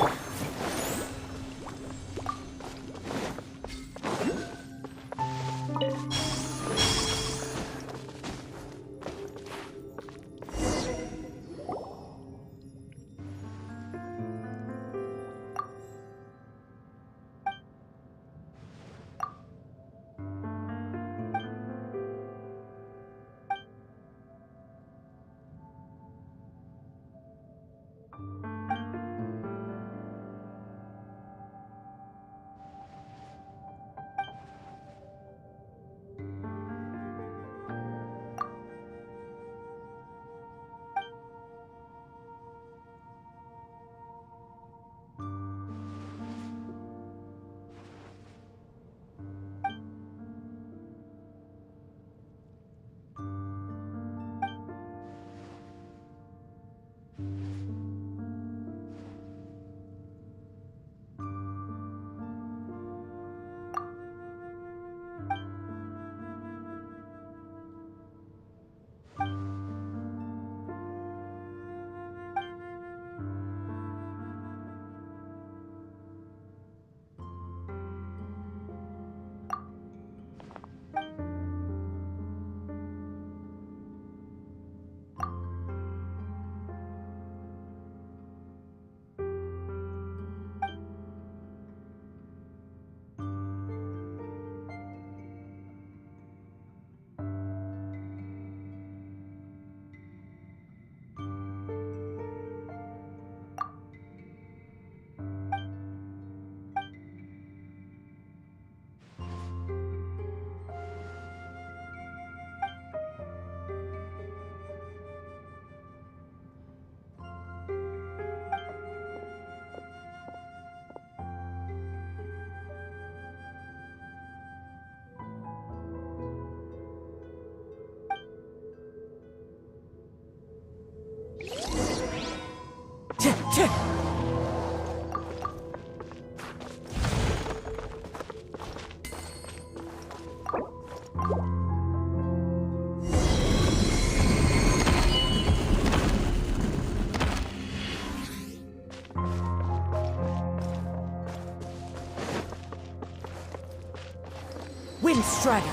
Wind Strider.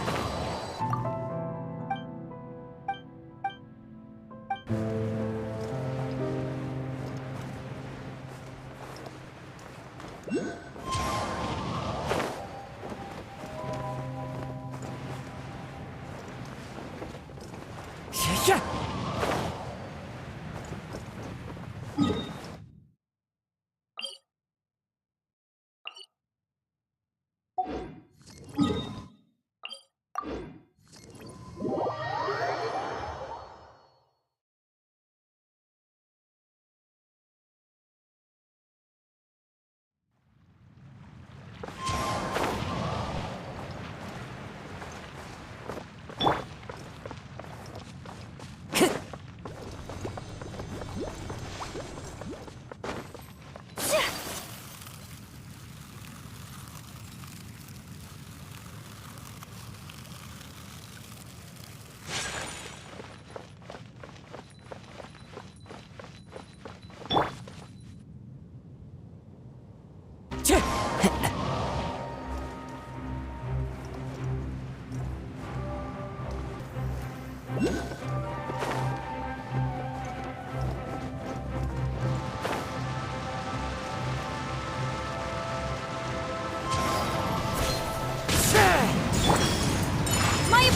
Yeah.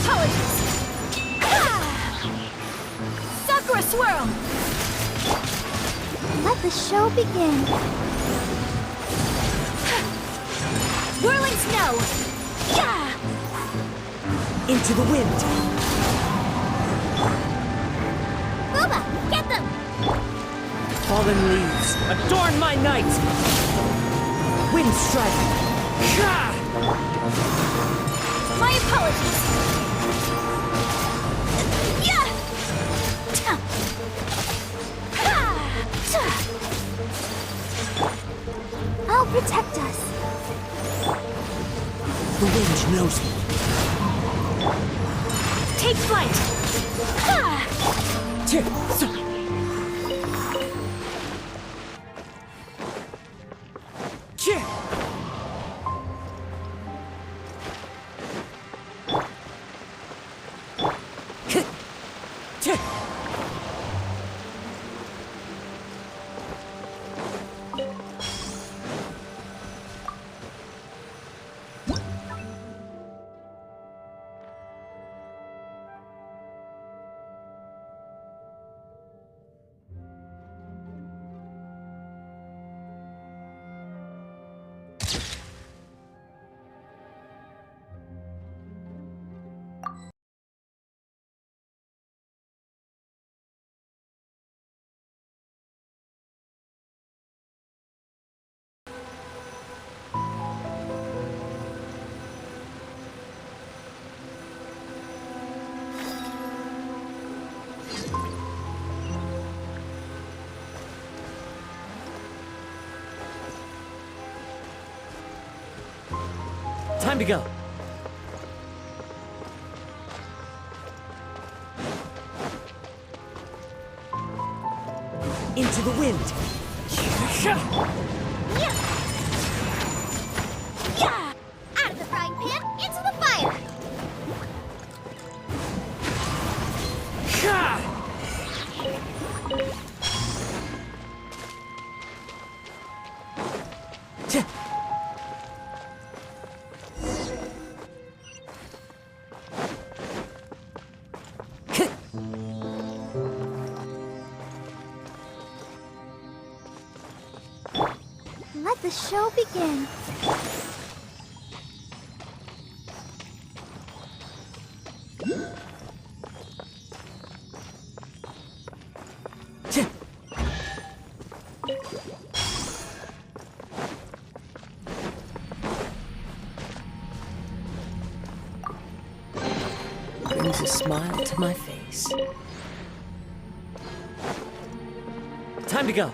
apologies! Sakura Swirl! Let the show begin. Whirling Snow! Into the wind. Booba, get them! Fallen leaves, adorn my night! Wind strike! My apologies! I'll protect us. The wind knows me. Take flight! Time to go. Into the wind. Out of the frying pan, into the fire! Let the show begin. Brings a smile to my face. Time to go.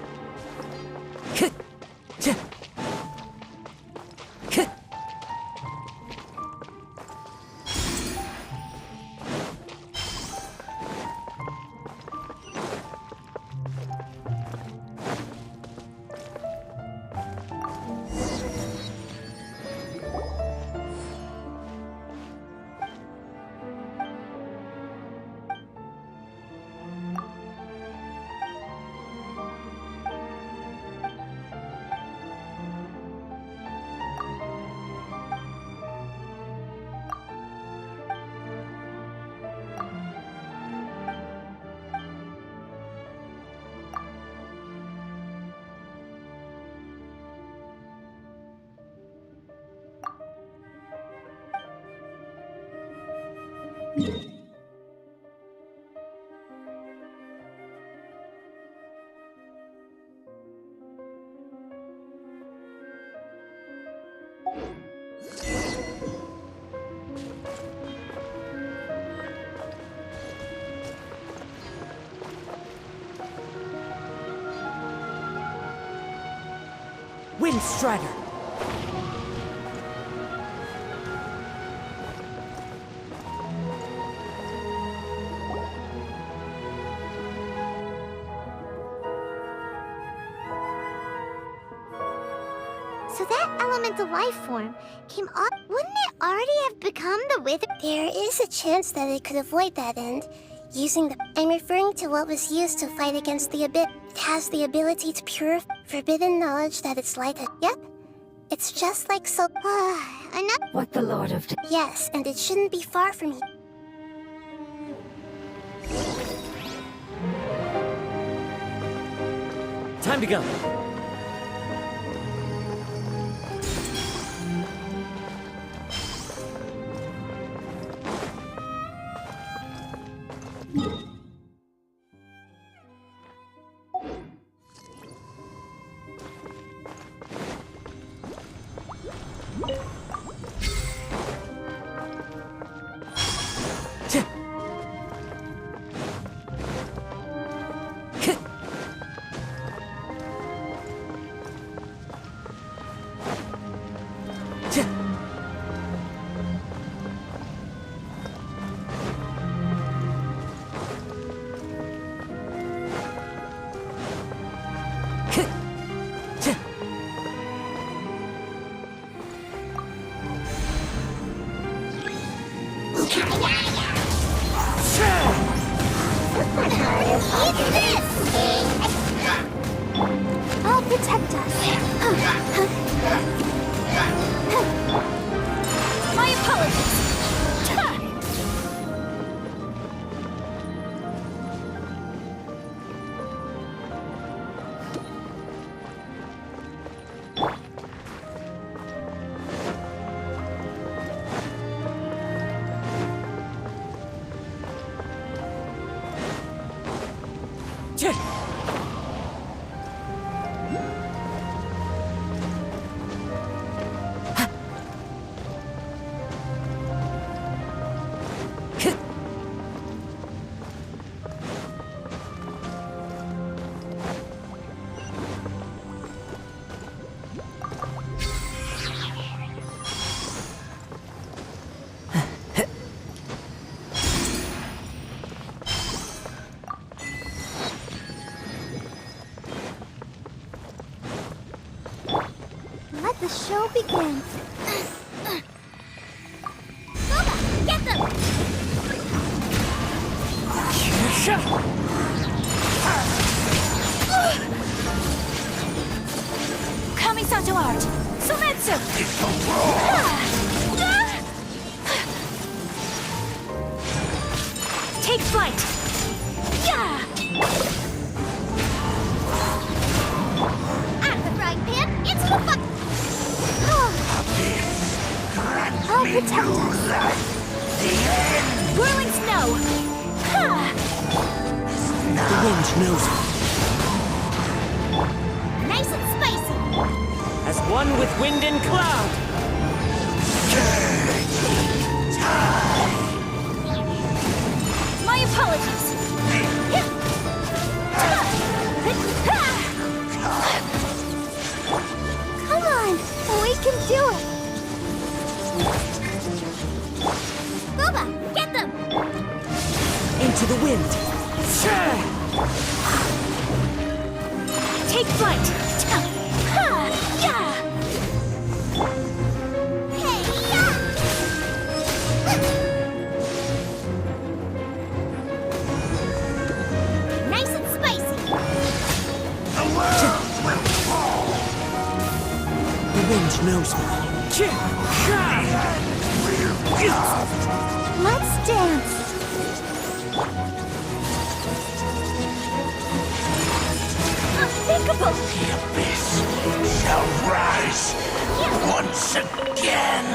Wind Strider. So that elemental life form came off. Wouldn't it already have become the Wither? There is a chance that it could avoid that end, using the... I'm referring to what was used to fight against the Abyss. It has the ability to purify forbidden knowledge that it's light. Yep. It's just like so... Enough. What the Lord of... Yes, and it shouldn't be far from here. Time to go. I'll protect us. My apologies. Let the show begin. Boba, get them! Kamisato art! Sumetsu! Take flight! Yeah! Out of the frying pan, into the fuck! I'll protect us! Whirling snow! The wind knows it. Nice and spicy! As one with wind and cloud. My apologies! Come on! We can do it! Boba, get them! Into the wind. Take flight! Yeah! Hey, yeah! Nice and spicy! The wind knows me. Let's dance! Unthinkable! The abyss shall rise once again.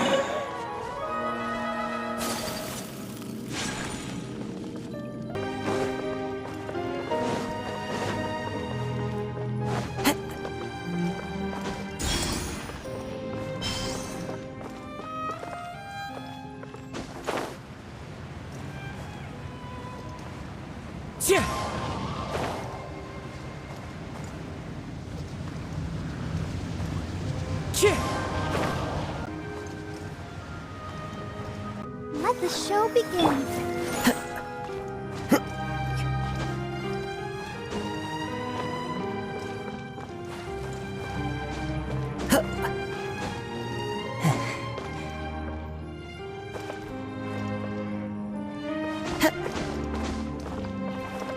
Let the show begin.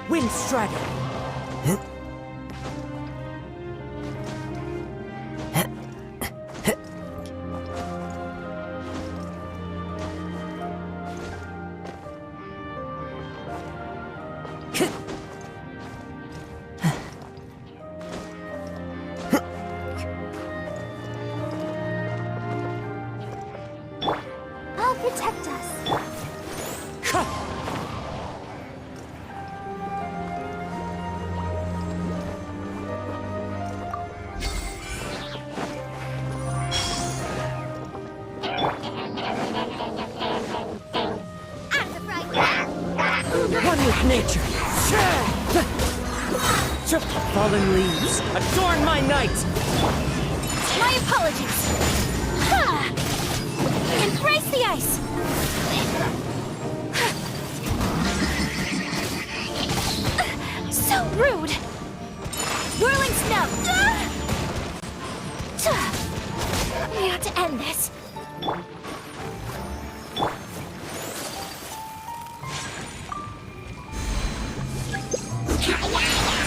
Wind strider. One with nature. Fallen leaves, adorn my night! My apologies. Ha! Embrace the ice. So rude. Whirling snow. We ought to end this.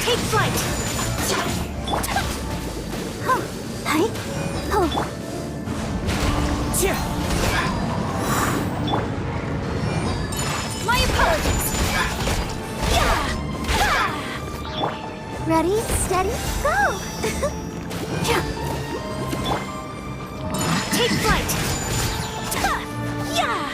Take flight. Hi. Oh. My apologies. Ready, steady, go! Take flight. Yeah.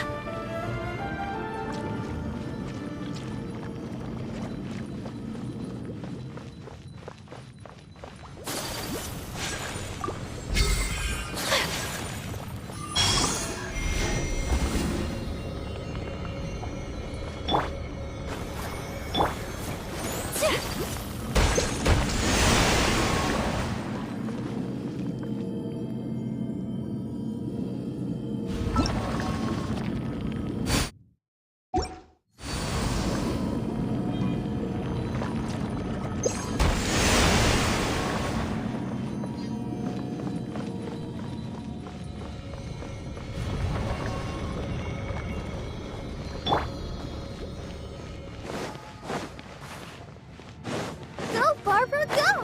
Go, Barbara, go!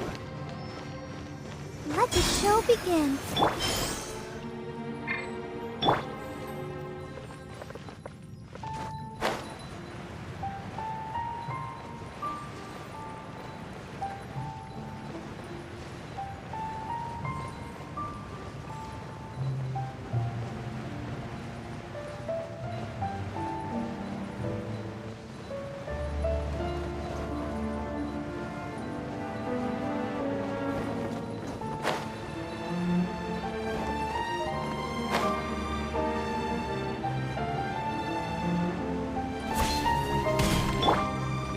Let the show begin.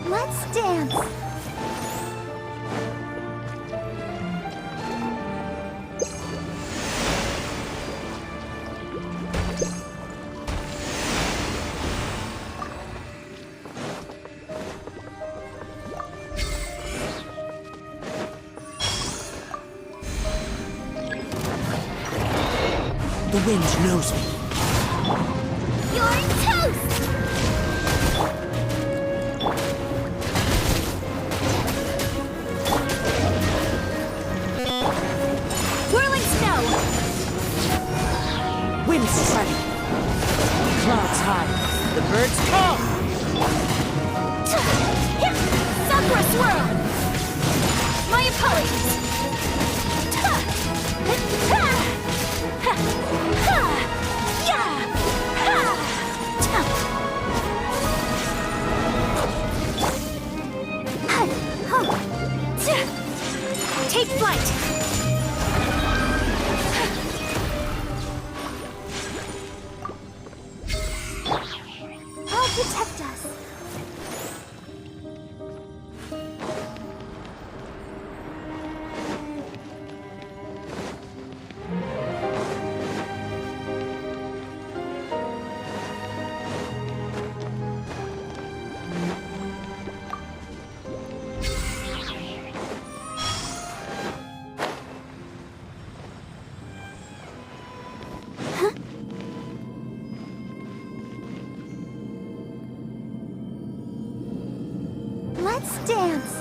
Let's dance. The wind knows me. You're toast! Whirling snow! Wind sunny. Clouds high. The birds call. Sakura swirl! My apologies! Take flight! I'll protect us. Let's dance.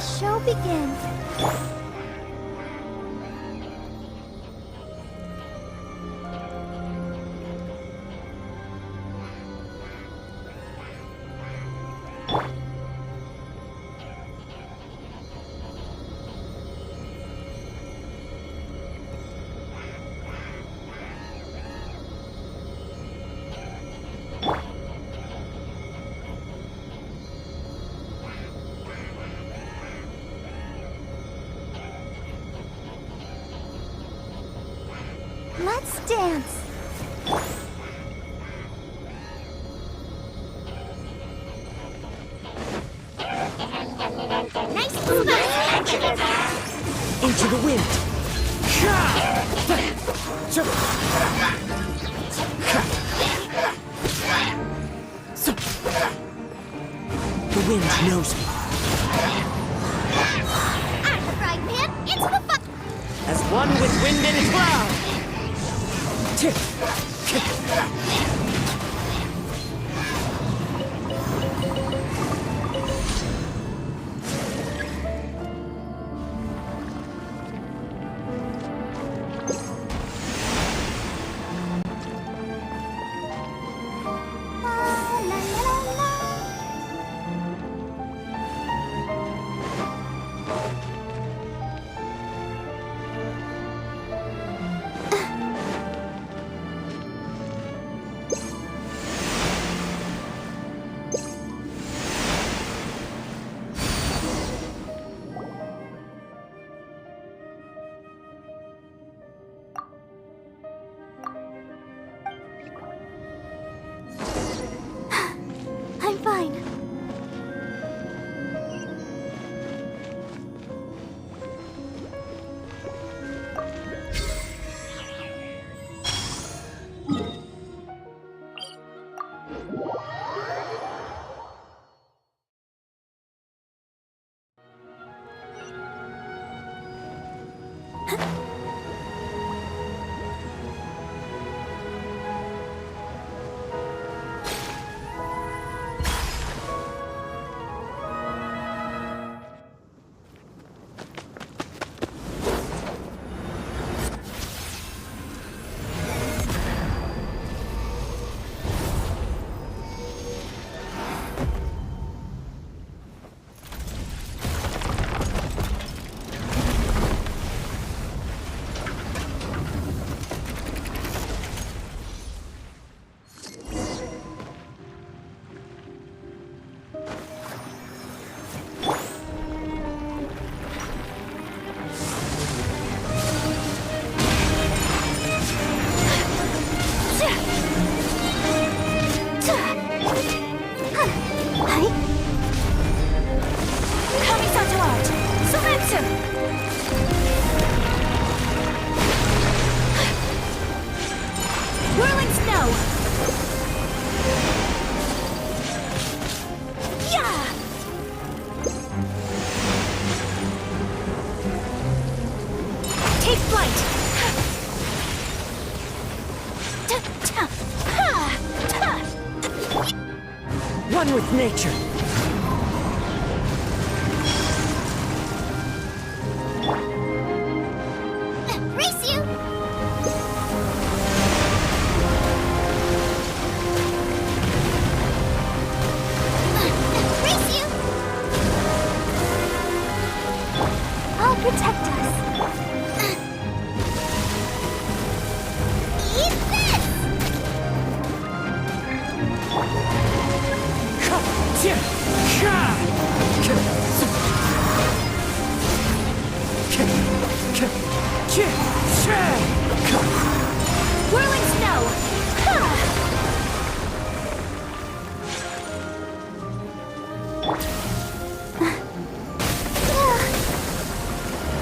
show begin. Let's dance. Nice move! Into the wind. The wind knows me. I'm the frying pan, into the fire! As one with wind and cloud. I'm fine. Whirling snow! Yeah! Take flight! One with nature. Race you! Race you! I'll protect us. Eat this! Whirling snow!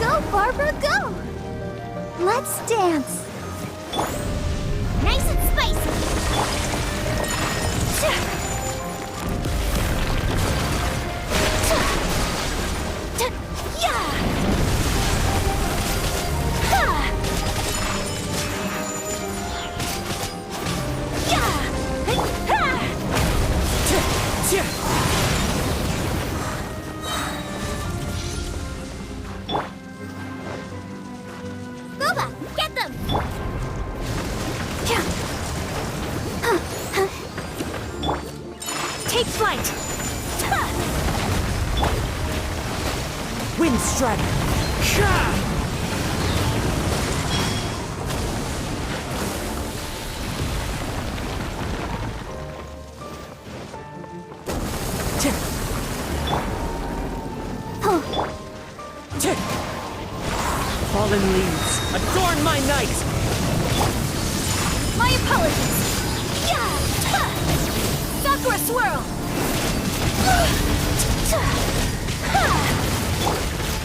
Go, Barbara, go! Let's dance. Nice and spicy! Take flight! Wind strike! Sha! Fallen leaves, adorn my night! My apologies! Yeah! Sakura swirl!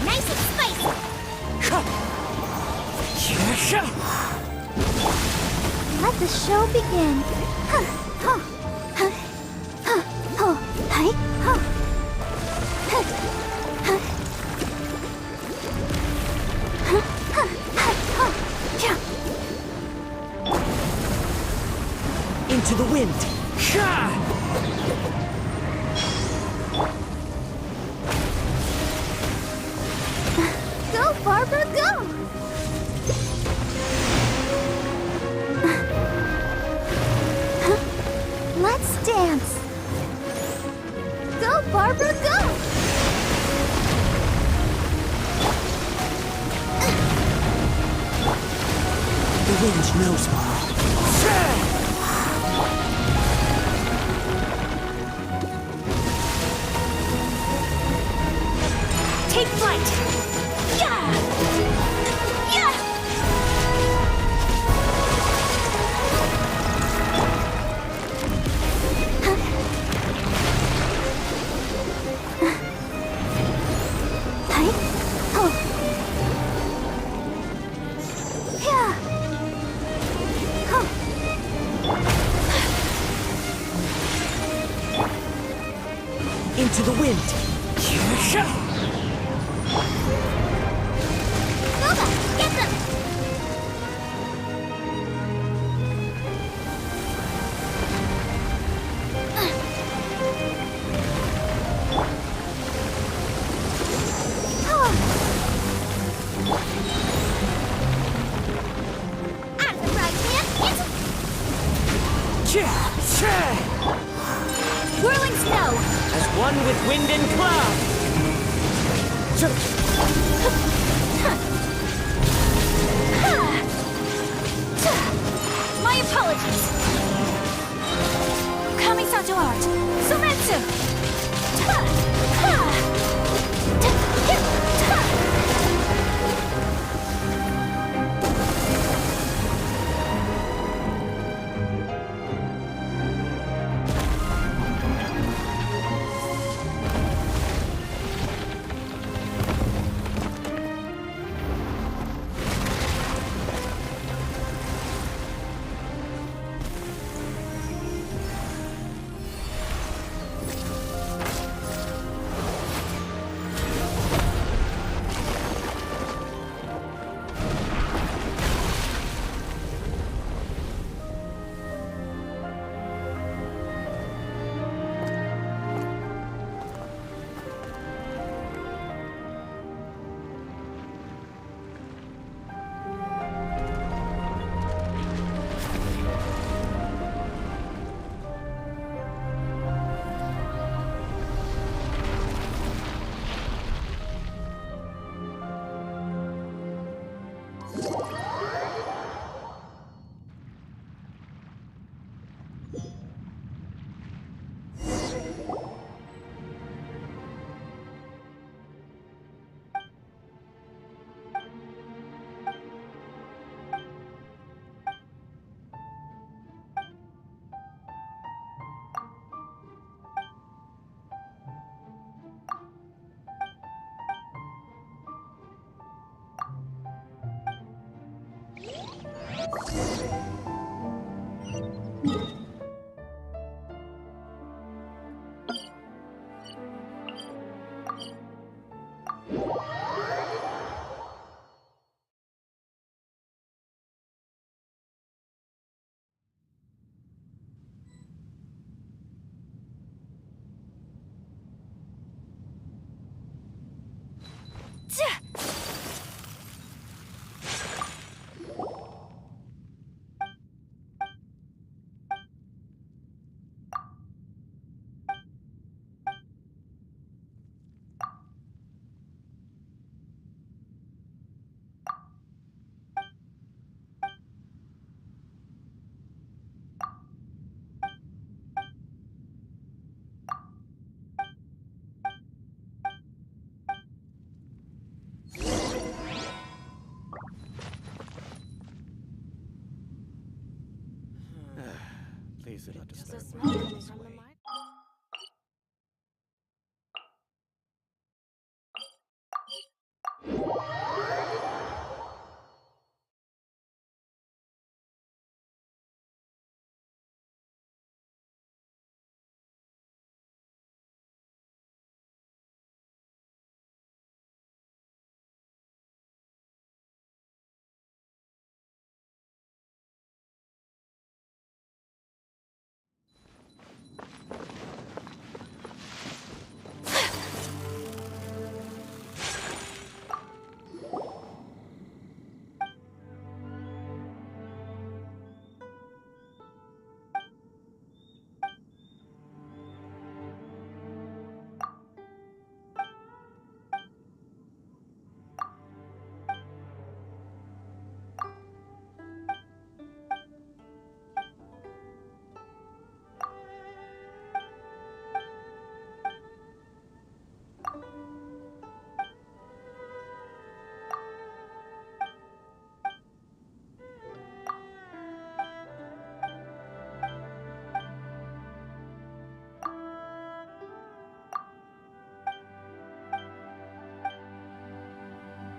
Nice and spicy! Let the show begin! Into the wind! Go, Barbara, go! Let's dance! Go, Barbara, go! The wind knows me. Take flight! Yeah! Yeah! Into the wind! Nova, get them! I'm the right man. Whirling snow! As one with wind and cloud! My apologies! Kamisato art! Sumetsu! Just a smell coming from the mine.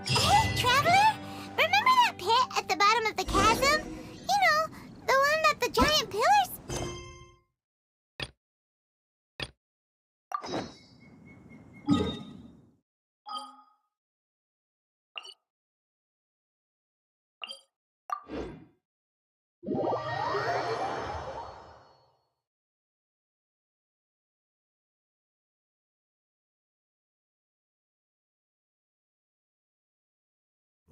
Hey, Traveler! Remember that pit at the bottom of the chasm? You know, the one that the giant pillars...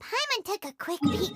Paimon took a quick peek.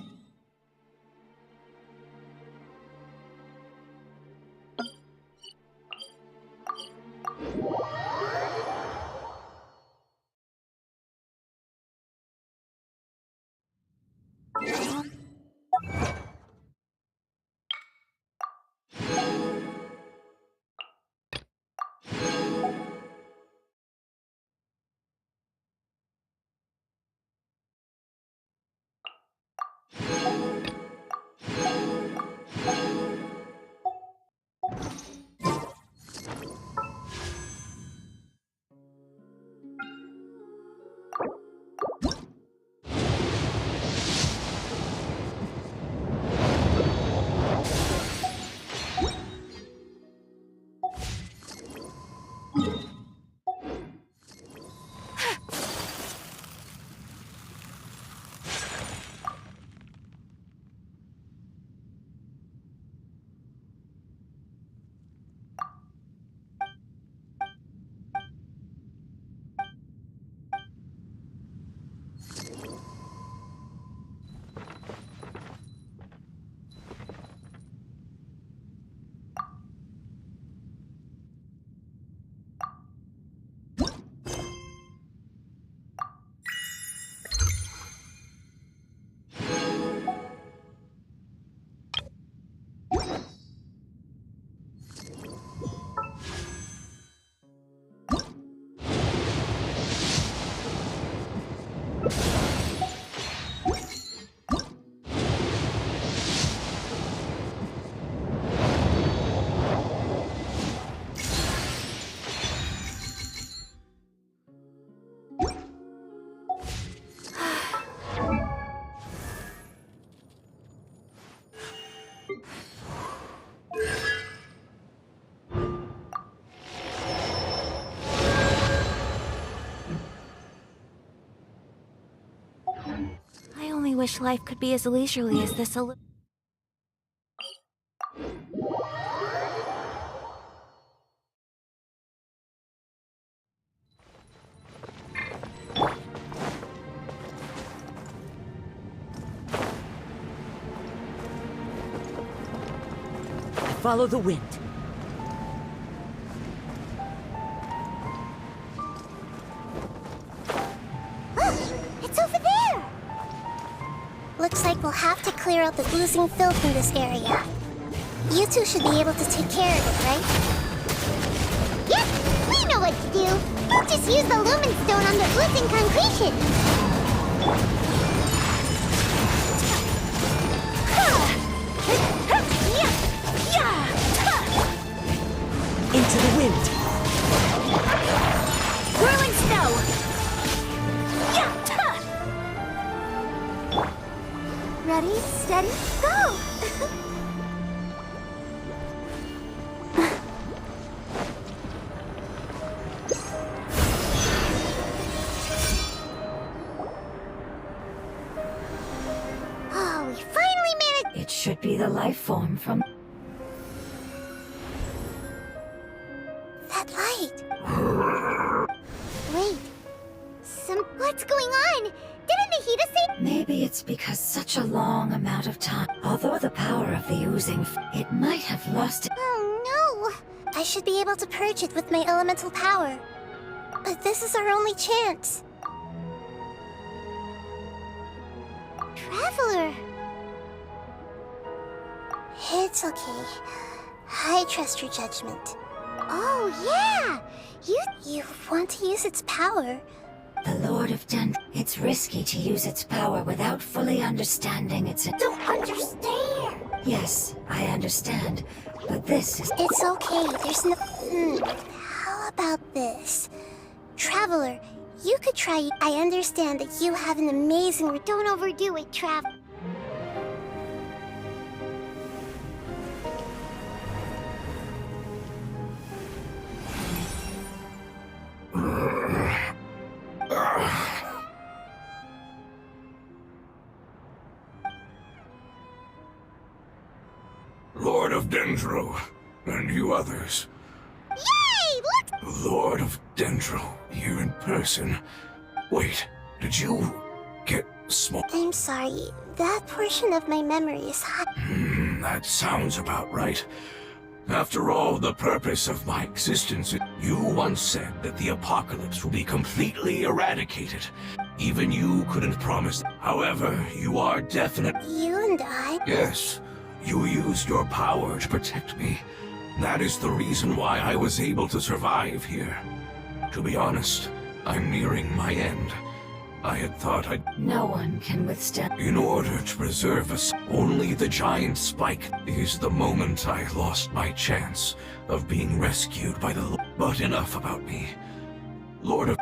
I only wish life could be as leisurely as this. Follow the wind. It's over there! Looks like we'll have to clear out the oozing filth in this area. You two should be able to take care of it, right? Yep, we know what to do. We'll just use the lumen stone on the oozing concretion. into the wind. Whirling snow! Ready, steady, go! Oh, we finally managed. It should be the life form from... That light. Wait. What's going on? Didn't Nahida say? Maybe it's because such a long amount of time. Although the power of the oozing, it might have lost it. Oh no. I should be able to purge it with my elemental power. But this is our only chance. Traveler. It's okay. I trust your judgment. Oh yeah. You want to use its power? The Lord of Den... It's risky to use its power without fully understanding its... Don't understand. Yes, I understand. But this is... It's okay. There's no... How about this? Traveler, you could try... I understand that you have an amazing... Don't overdo it, Trav. Lord of Dendro, and you others. Yay! Look! Lord of Dendro, here in person. Wait, did you get small? I'm sorry. That portion of my memory is hot. That sounds about right. After all, the purpose of my existence, you once said that the apocalypse will be completely eradicated. Even you couldn't promise. However, you are definite. You and I... Yes, you used your power to protect me. That is the reason why I was able to survive here. To be honest, I'm nearing my end. I had thought I'd... No one can withstand... In order to preserve us, only the giant spike is the moment I lost my chance of being rescued by the... But enough about me. Lord of...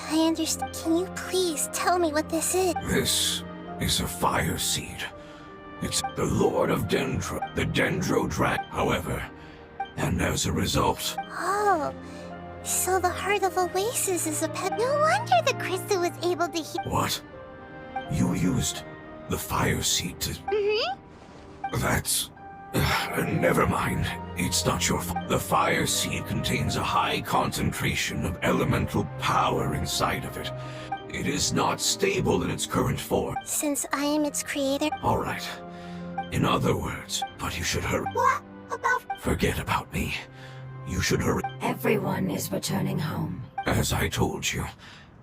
I understand. Can you please tell me what this is? This is a fire seed. It's the Lord of Dendro, the Dendro Dragon, however. And as a result... Oh, so the Heart of Oasis is a pet... No wonder the crystal was able to heal. What? You used the fire seed to... That's... never mind. It's not your fault. The fire seed contains a high concentration of elemental power inside of it. It is not stable in its current form. Since I am its creator... All right. In other words, but you should hurry. What about... Forget about me. You should hurry. Everyone is returning home. As I told you,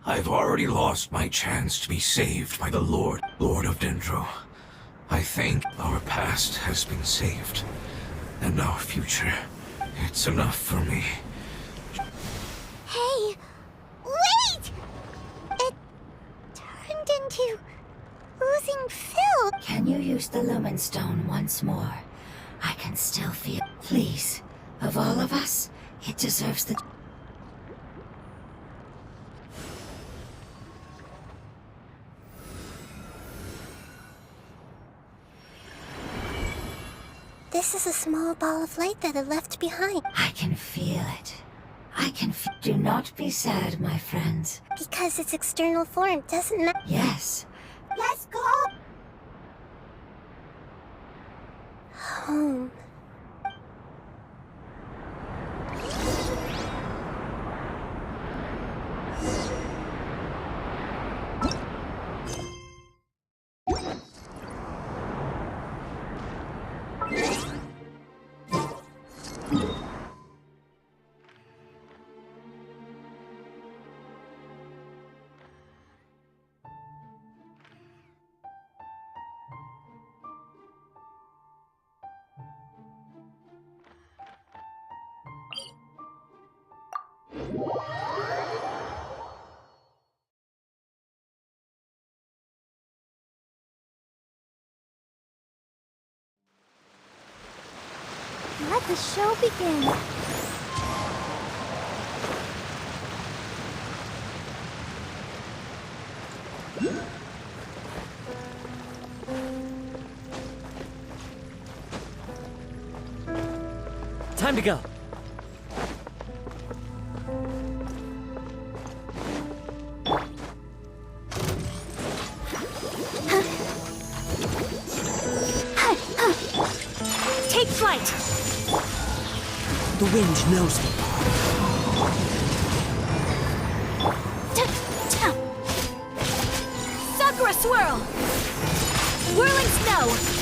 I've already lost my chance to be saved by the Lord of Dendro. I think our past has been saved, and our future. It's enough for me. Hey! Wait! It turned into... oozing filth. Can you use the Lumen Stone once more? I can still feel... Please, of all of us, it deserves the... This is a small ball of light that I left behind. I can feel it. I can feel... Do not be sad, my friends. Because its external form doesn't matter. Yes. Let's go! Home. Let the show begin. Time to go. Take flight! The wind knows me. Sakura swirl! Whirling snow!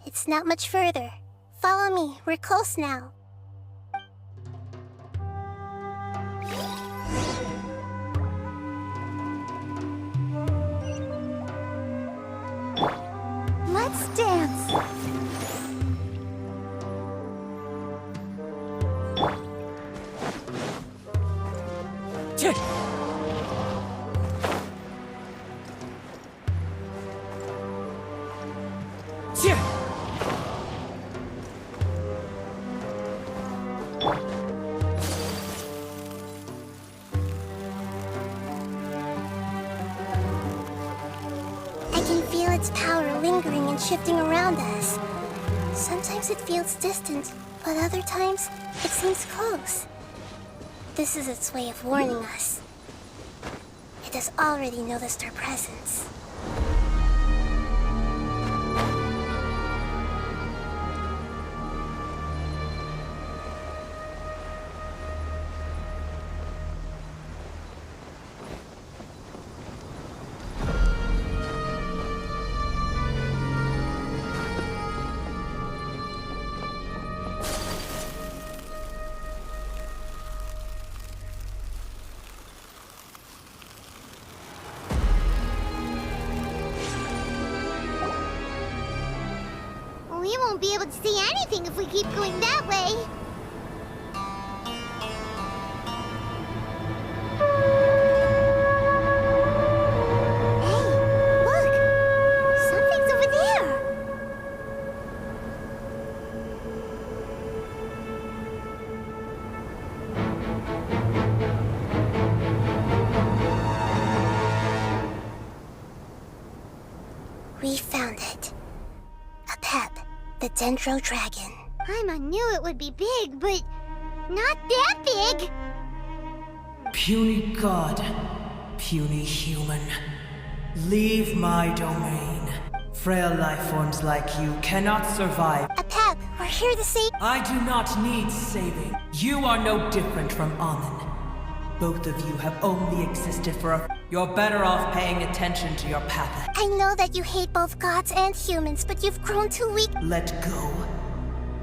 It's not much further. Follow me, we're close now. Let's dance. I can feel its power lingering and shifting around us. Sometimes it feels distant, but other times it seems close. This is its way of warning us. It has already noticed our presence. We won't be able to see anything if we keep going that way. Hey, look! Something's over there! We found it. A pep, the Dendro Dragon. Paimon knew it would be big, but not that big! Puny god, puny human, leave my domain. Frail life forms like you cannot survive. A pep, we're here to save. I do not need saving. You are no different from Amun. Both of you have only existed for a... You're better off paying attention to your path. I know that you hate both gods and humans, but you've grown too weak. Let go.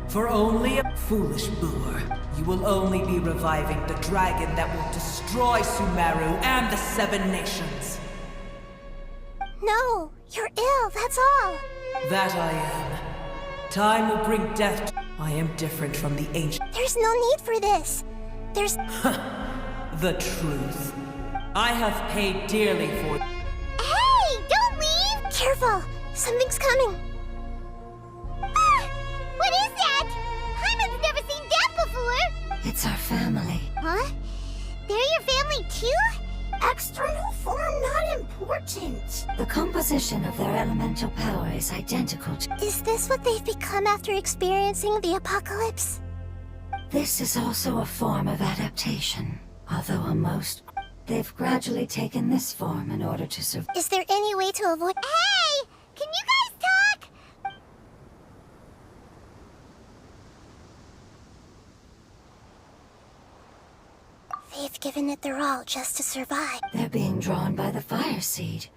For only a foolish boor, you will only be reviving the dragon that will destroy Sumeru and the 7 nations. No, you're ill, that's all. That I am. Time will bring death. I am different from the ancient. There's no need for this. There's... The truth. I have paid dearly for... Hey, don't leave! Careful, something's coming. It's our family. Huh? They're your family too? External form not important. The composition of their elemental power is identical to... Is this what they've become after experiencing the apocalypse? This is also a form of adaptation, although a most... They've gradually taken this form in order to survive. Is there any way to avoid... Hey! Can you guys talk? They've given it their all just to survive. They're being drawn by the fire seed.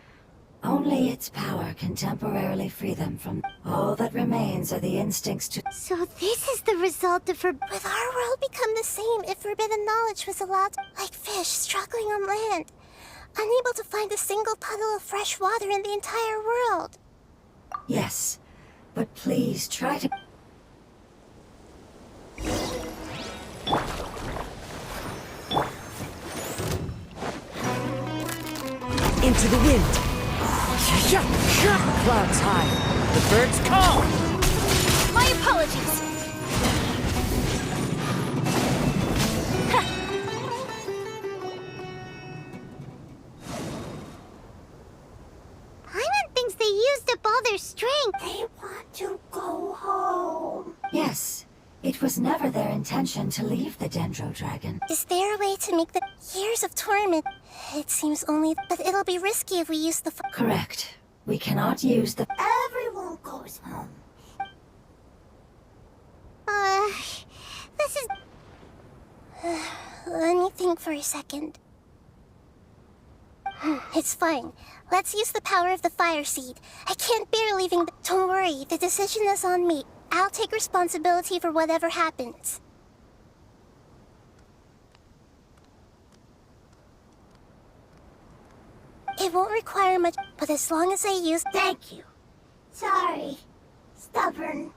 Only its power can temporarily free them from... All that remains are the instincts to... So this is the result of her... Would our world become the same if forbidden knowledge was allowed? Like fish struggling on land, unable to find a single puddle of fresh water in the entire world. Yes, but please try to... Into the wind. Clouds high. The birds call. My apologies. Paimon thinks they used up all their strength. They want to go home. Yes, it was never their intention to leave the Dendro Dragon. Is there a way to make the years of torment? It seems only... But it'll be risky if we use the... Correct. We cannot use the... Everyone goes home. This is... Let me think for a second. It's fine. Let's use the power of the fire seed. I can't bear leaving the... Don't worry, the decision is on me. I'll take responsibility for whatever happens. It won't require much, but as long as I use... Thank you. Sorry. Stubborn.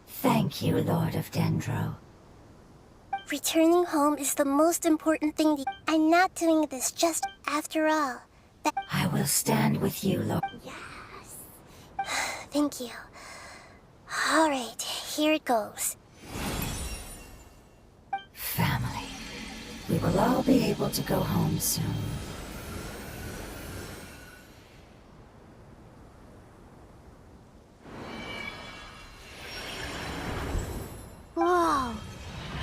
Thank you, Lord of Dendro. Returning home is the most important thing. I'm not doing this just after all. I will stand with you, Lord. Yes. Thank you. All right, here it goes. Family. We will all be able to go home soon. Whoa.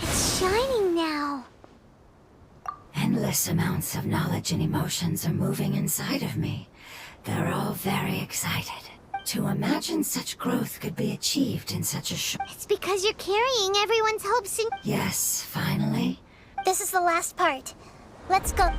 It's shining now. Endless amounts of knowledge and emotions are moving inside of me. They're all very excited. To imagine such growth could be achieved in such a short... It's because you're carrying everyone's hopes and... Yes, finally. This is the last part. Let's go.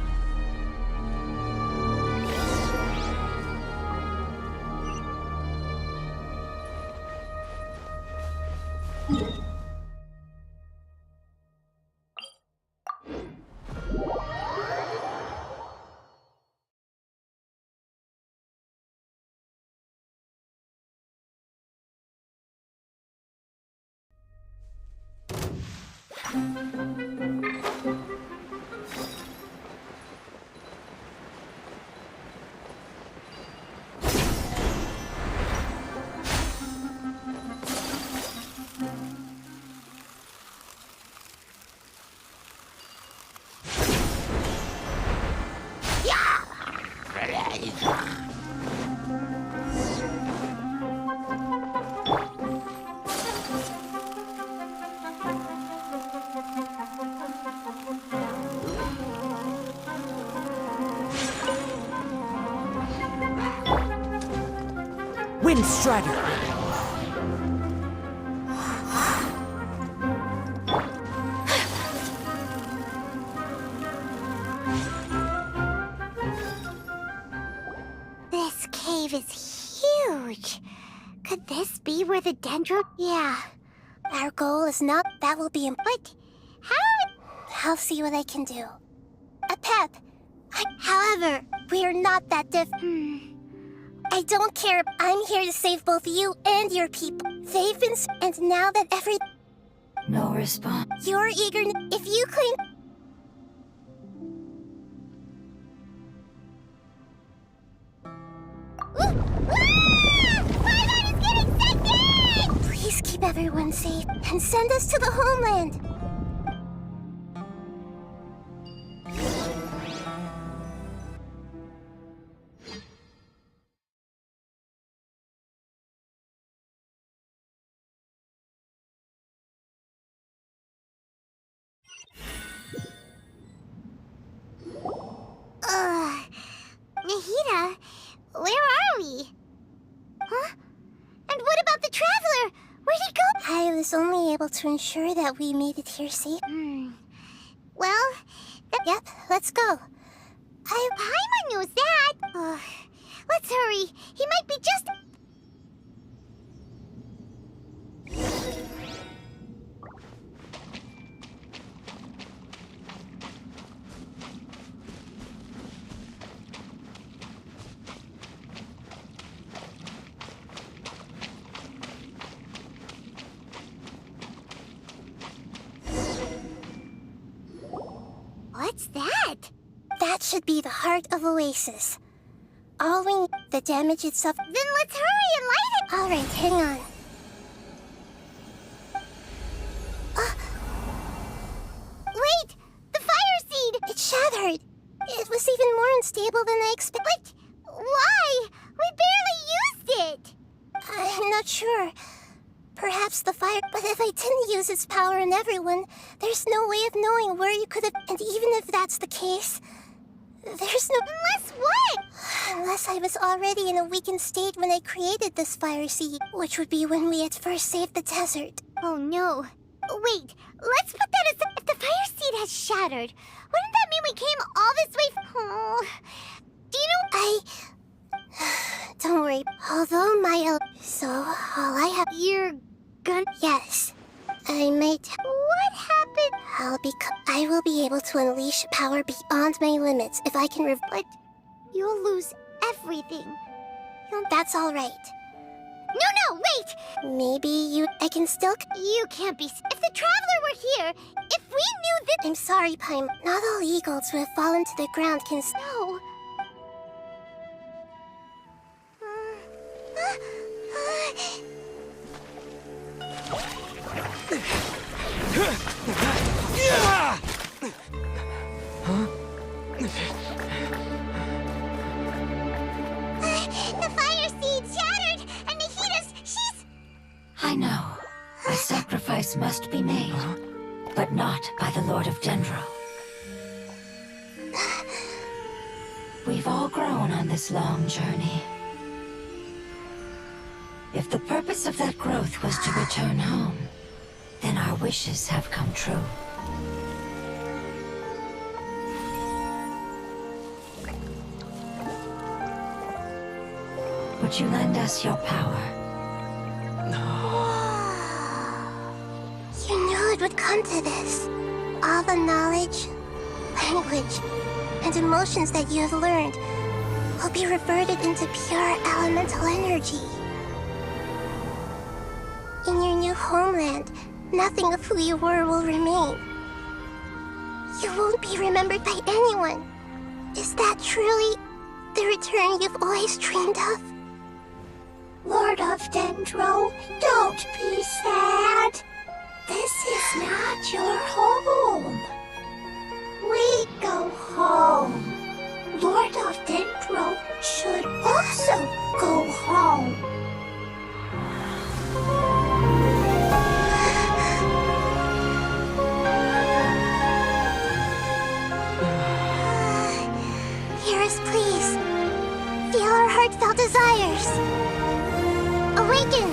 Wind Strider. This cave is huge. Could this be where the Dendro... Yeah. Our goal is not... That will be... But how... I'll see what I can do. Pep. However, we're not that I don't care. I'm here to save both you and your people. They've been... And now that No response. You're eager... If you claim... Paimon is getting sick! Please keep everyone safe and send us to the homeland. Nahida, where are we? Huh? And what about the traveler? Where'd he go? I was only able to ensure that we made it here safe. Well, Yep, let's go. Paimon knows that. Let's hurry. He might be just... What's that? That should be the heart of Oasis. All we need, the damage itself. Then let's hurry and light it. All right, hang on. Wait! The fire seed! It shattered. It was even more unstable than I expected. Why? We barely used it! I'm not sure. Perhaps the fire... But if I didn't use its power on everyone, there's no way of knowing where you could have... And even if that's the case, there's no... Unless what? Unless I was already in a weakened state when I created this fire seed, which would be when we at first saved the desert. Oh no. Wait, let's put that aside. If the fire seed has shattered, wouldn't that mean we came all this way Oh... Do you know... Don't worry. Although my... So, all I have... You're gonna... Yes. I might... What happened? I will be able to unleash power beyond my limits if I can But you'll lose everything. That's all right. No, wait! Maybe I can still... You can't be... If the traveler were here, if we knew that... I'm sorry, Paimon. Not all eagles who have fallen to the ground can... No. The fire seed shattered, and she's... I know. A sacrifice must be made, but not by the Lord of Dendro. We've all grown on this long journey. If the purpose of that growth was to return home, then our wishes have come true. Would you lend us your power? You knew it would come to this. All the knowledge, language, and emotions that you have learned will be reverted into pure elemental energy. In your new homeland, nothing of who you were will remain. You won't be remembered by anyone. Is that truly the return you've always dreamed of? Lord of Dendro, don't be sad. This is not your home. We go home. Lord of Dendro should also go home. Hear us, please. Feel our heartfelt desires. Awaken!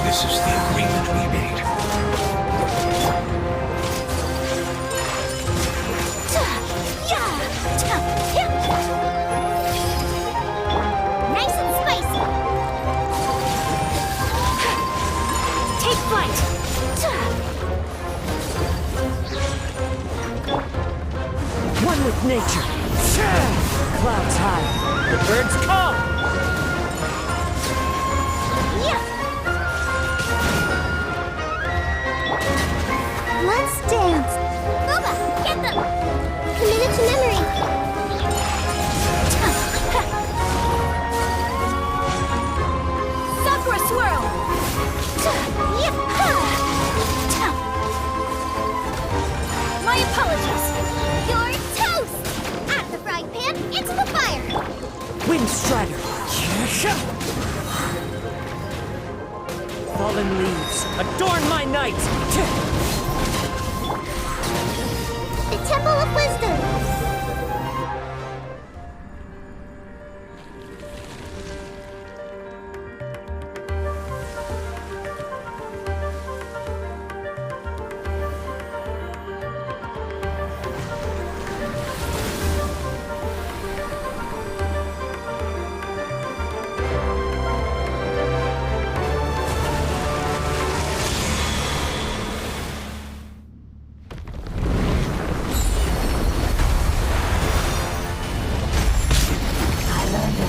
This is the agreement we made. Nice and spicy. Take flight. One with nature. Clouds high. The birds come. Let's dance. Boba, get them. Committed to memory. Sakura swirl. My apologies. You're toast. Out of the frying pan, into the fire. Wind Strider. Fallen leaves, adorn my night! The Temple of Wisdom.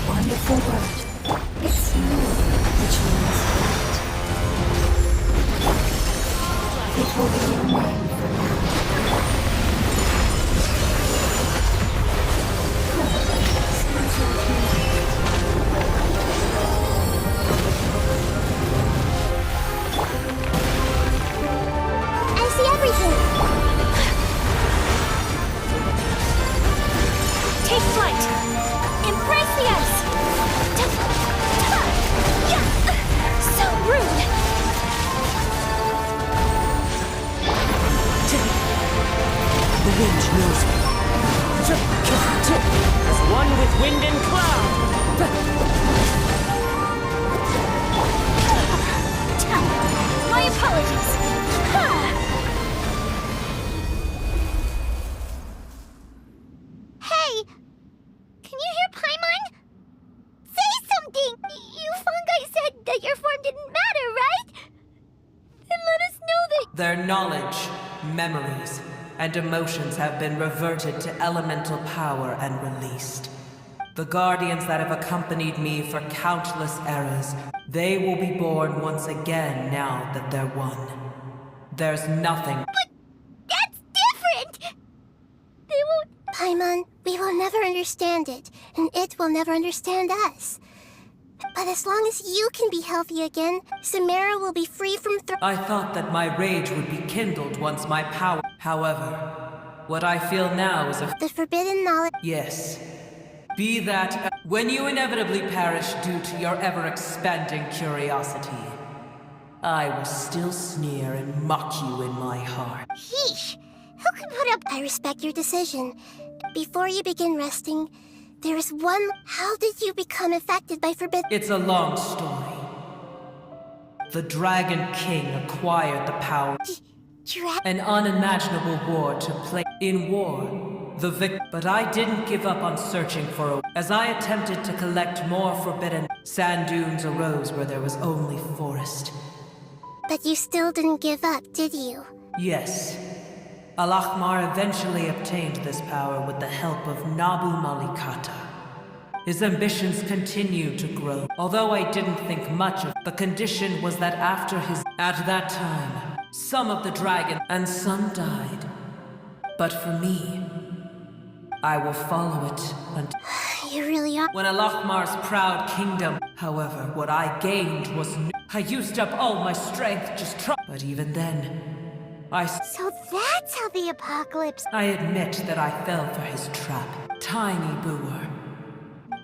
Wonderful word. It's new, which means light. It will be your name for now. I see everything. Take flight. Embrace the ice. So rude. The wind knows me. As one with wind and cloud. My apologies. Hey! Can you hear Paimon? Say something! You fungi said that your form didn't matter, right? Then let us know that... Their knowledge, memories, and emotions have been reverted to elemental power and released. The guardians that have accompanied me for countless eras, they will be born once again now that they're one. There's nothing... But that's different! They won't... Paimon, we will never understand it, and it will never understand us. But as long as you can be healthy again, Sumeru will be free from I thought that my rage would be kindled once my power... However, what I feel now is a... the forbidden knowledge. Yes. Be that... When you inevitably perish due to your ever-expanding curiosity, I will still sneer and mock you in my heart. Yeesh! Who can put up... I respect your decision. Before you begin resting, there is one... How did you become affected by forbidden... It's a long story. The Dragon King acquired the power... An unimaginable war to play. In war, the But I didn't give up on searching for a... As I attempted to collect more forbidden... Sand dunes arose where there was only forest. But you still didn't give up, did you? Yes. Al-Ahmar eventually obtained this power with the help of Nabu Malikata. His ambitions continued to grow. Although I didn't think much of... The condition was that after his... At that time, some of the dragon and some died. But for me, I will follow it until... You really are... When Al-Ahmar's proud kingdom... However, what I gained was... I used up all my strength just But even then, So that's how the apocalypse... I admit that I fell for his trap. Tiny Booer.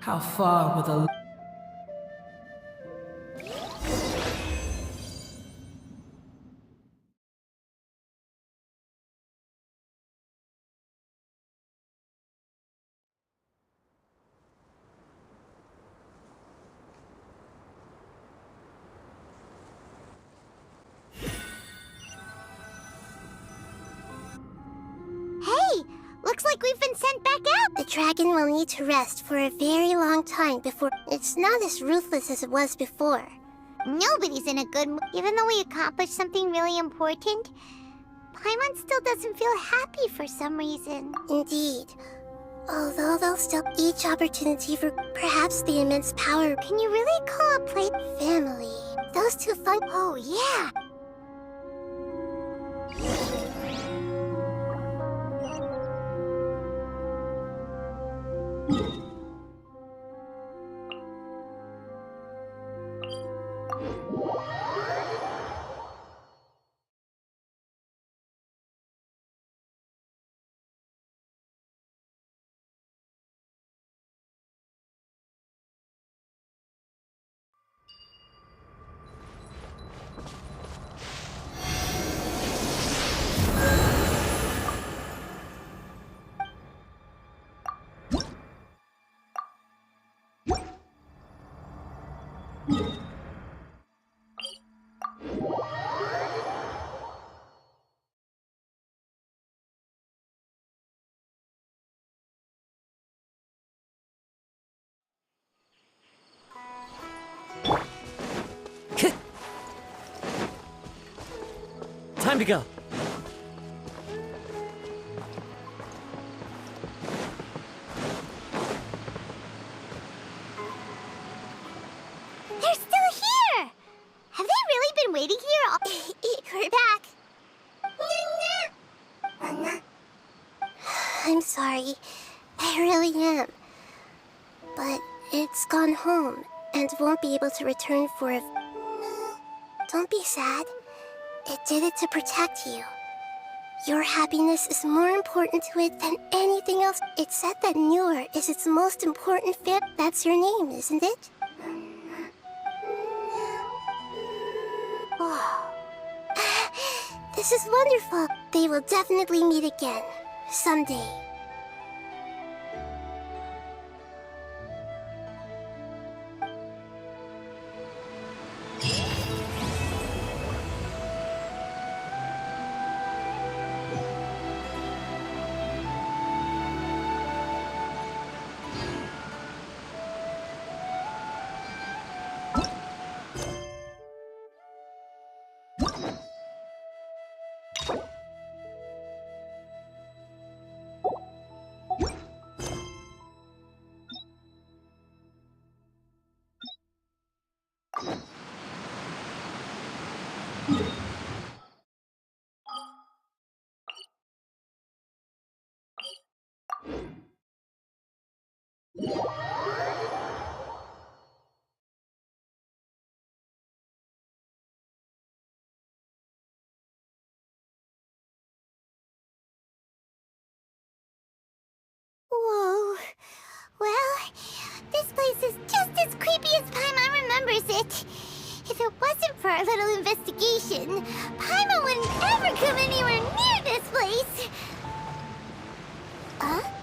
How far will the... like we've been sent back out. The dragon will need to rest for a very long time before it's not as ruthless as it was before. Nobody's in a good mood. Even though we accomplished something really important, Paimon still doesn't feel happy for some reason. Indeed. Although they'll still each opportunity for perhaps the immense power. Can you really call a place Family. Those two fun. Oh, yeah. Time to go. They're still here! Have they really been waiting here We're back. I'm sorry. I really am. But it's gone home and won't be able to return for a... Don't be sad. It did it to protect you. Your happiness is more important to it than anything else. It said that Newer is its most important fit. That's your name, isn't it? Oh. This is wonderful. They will definitely meet again. Someday. Whoa. Well, this place is just as creepy as Paimon remembers it. If it wasn't for our little investigation, Paimon wouldn't ever come anywhere near this place. Huh?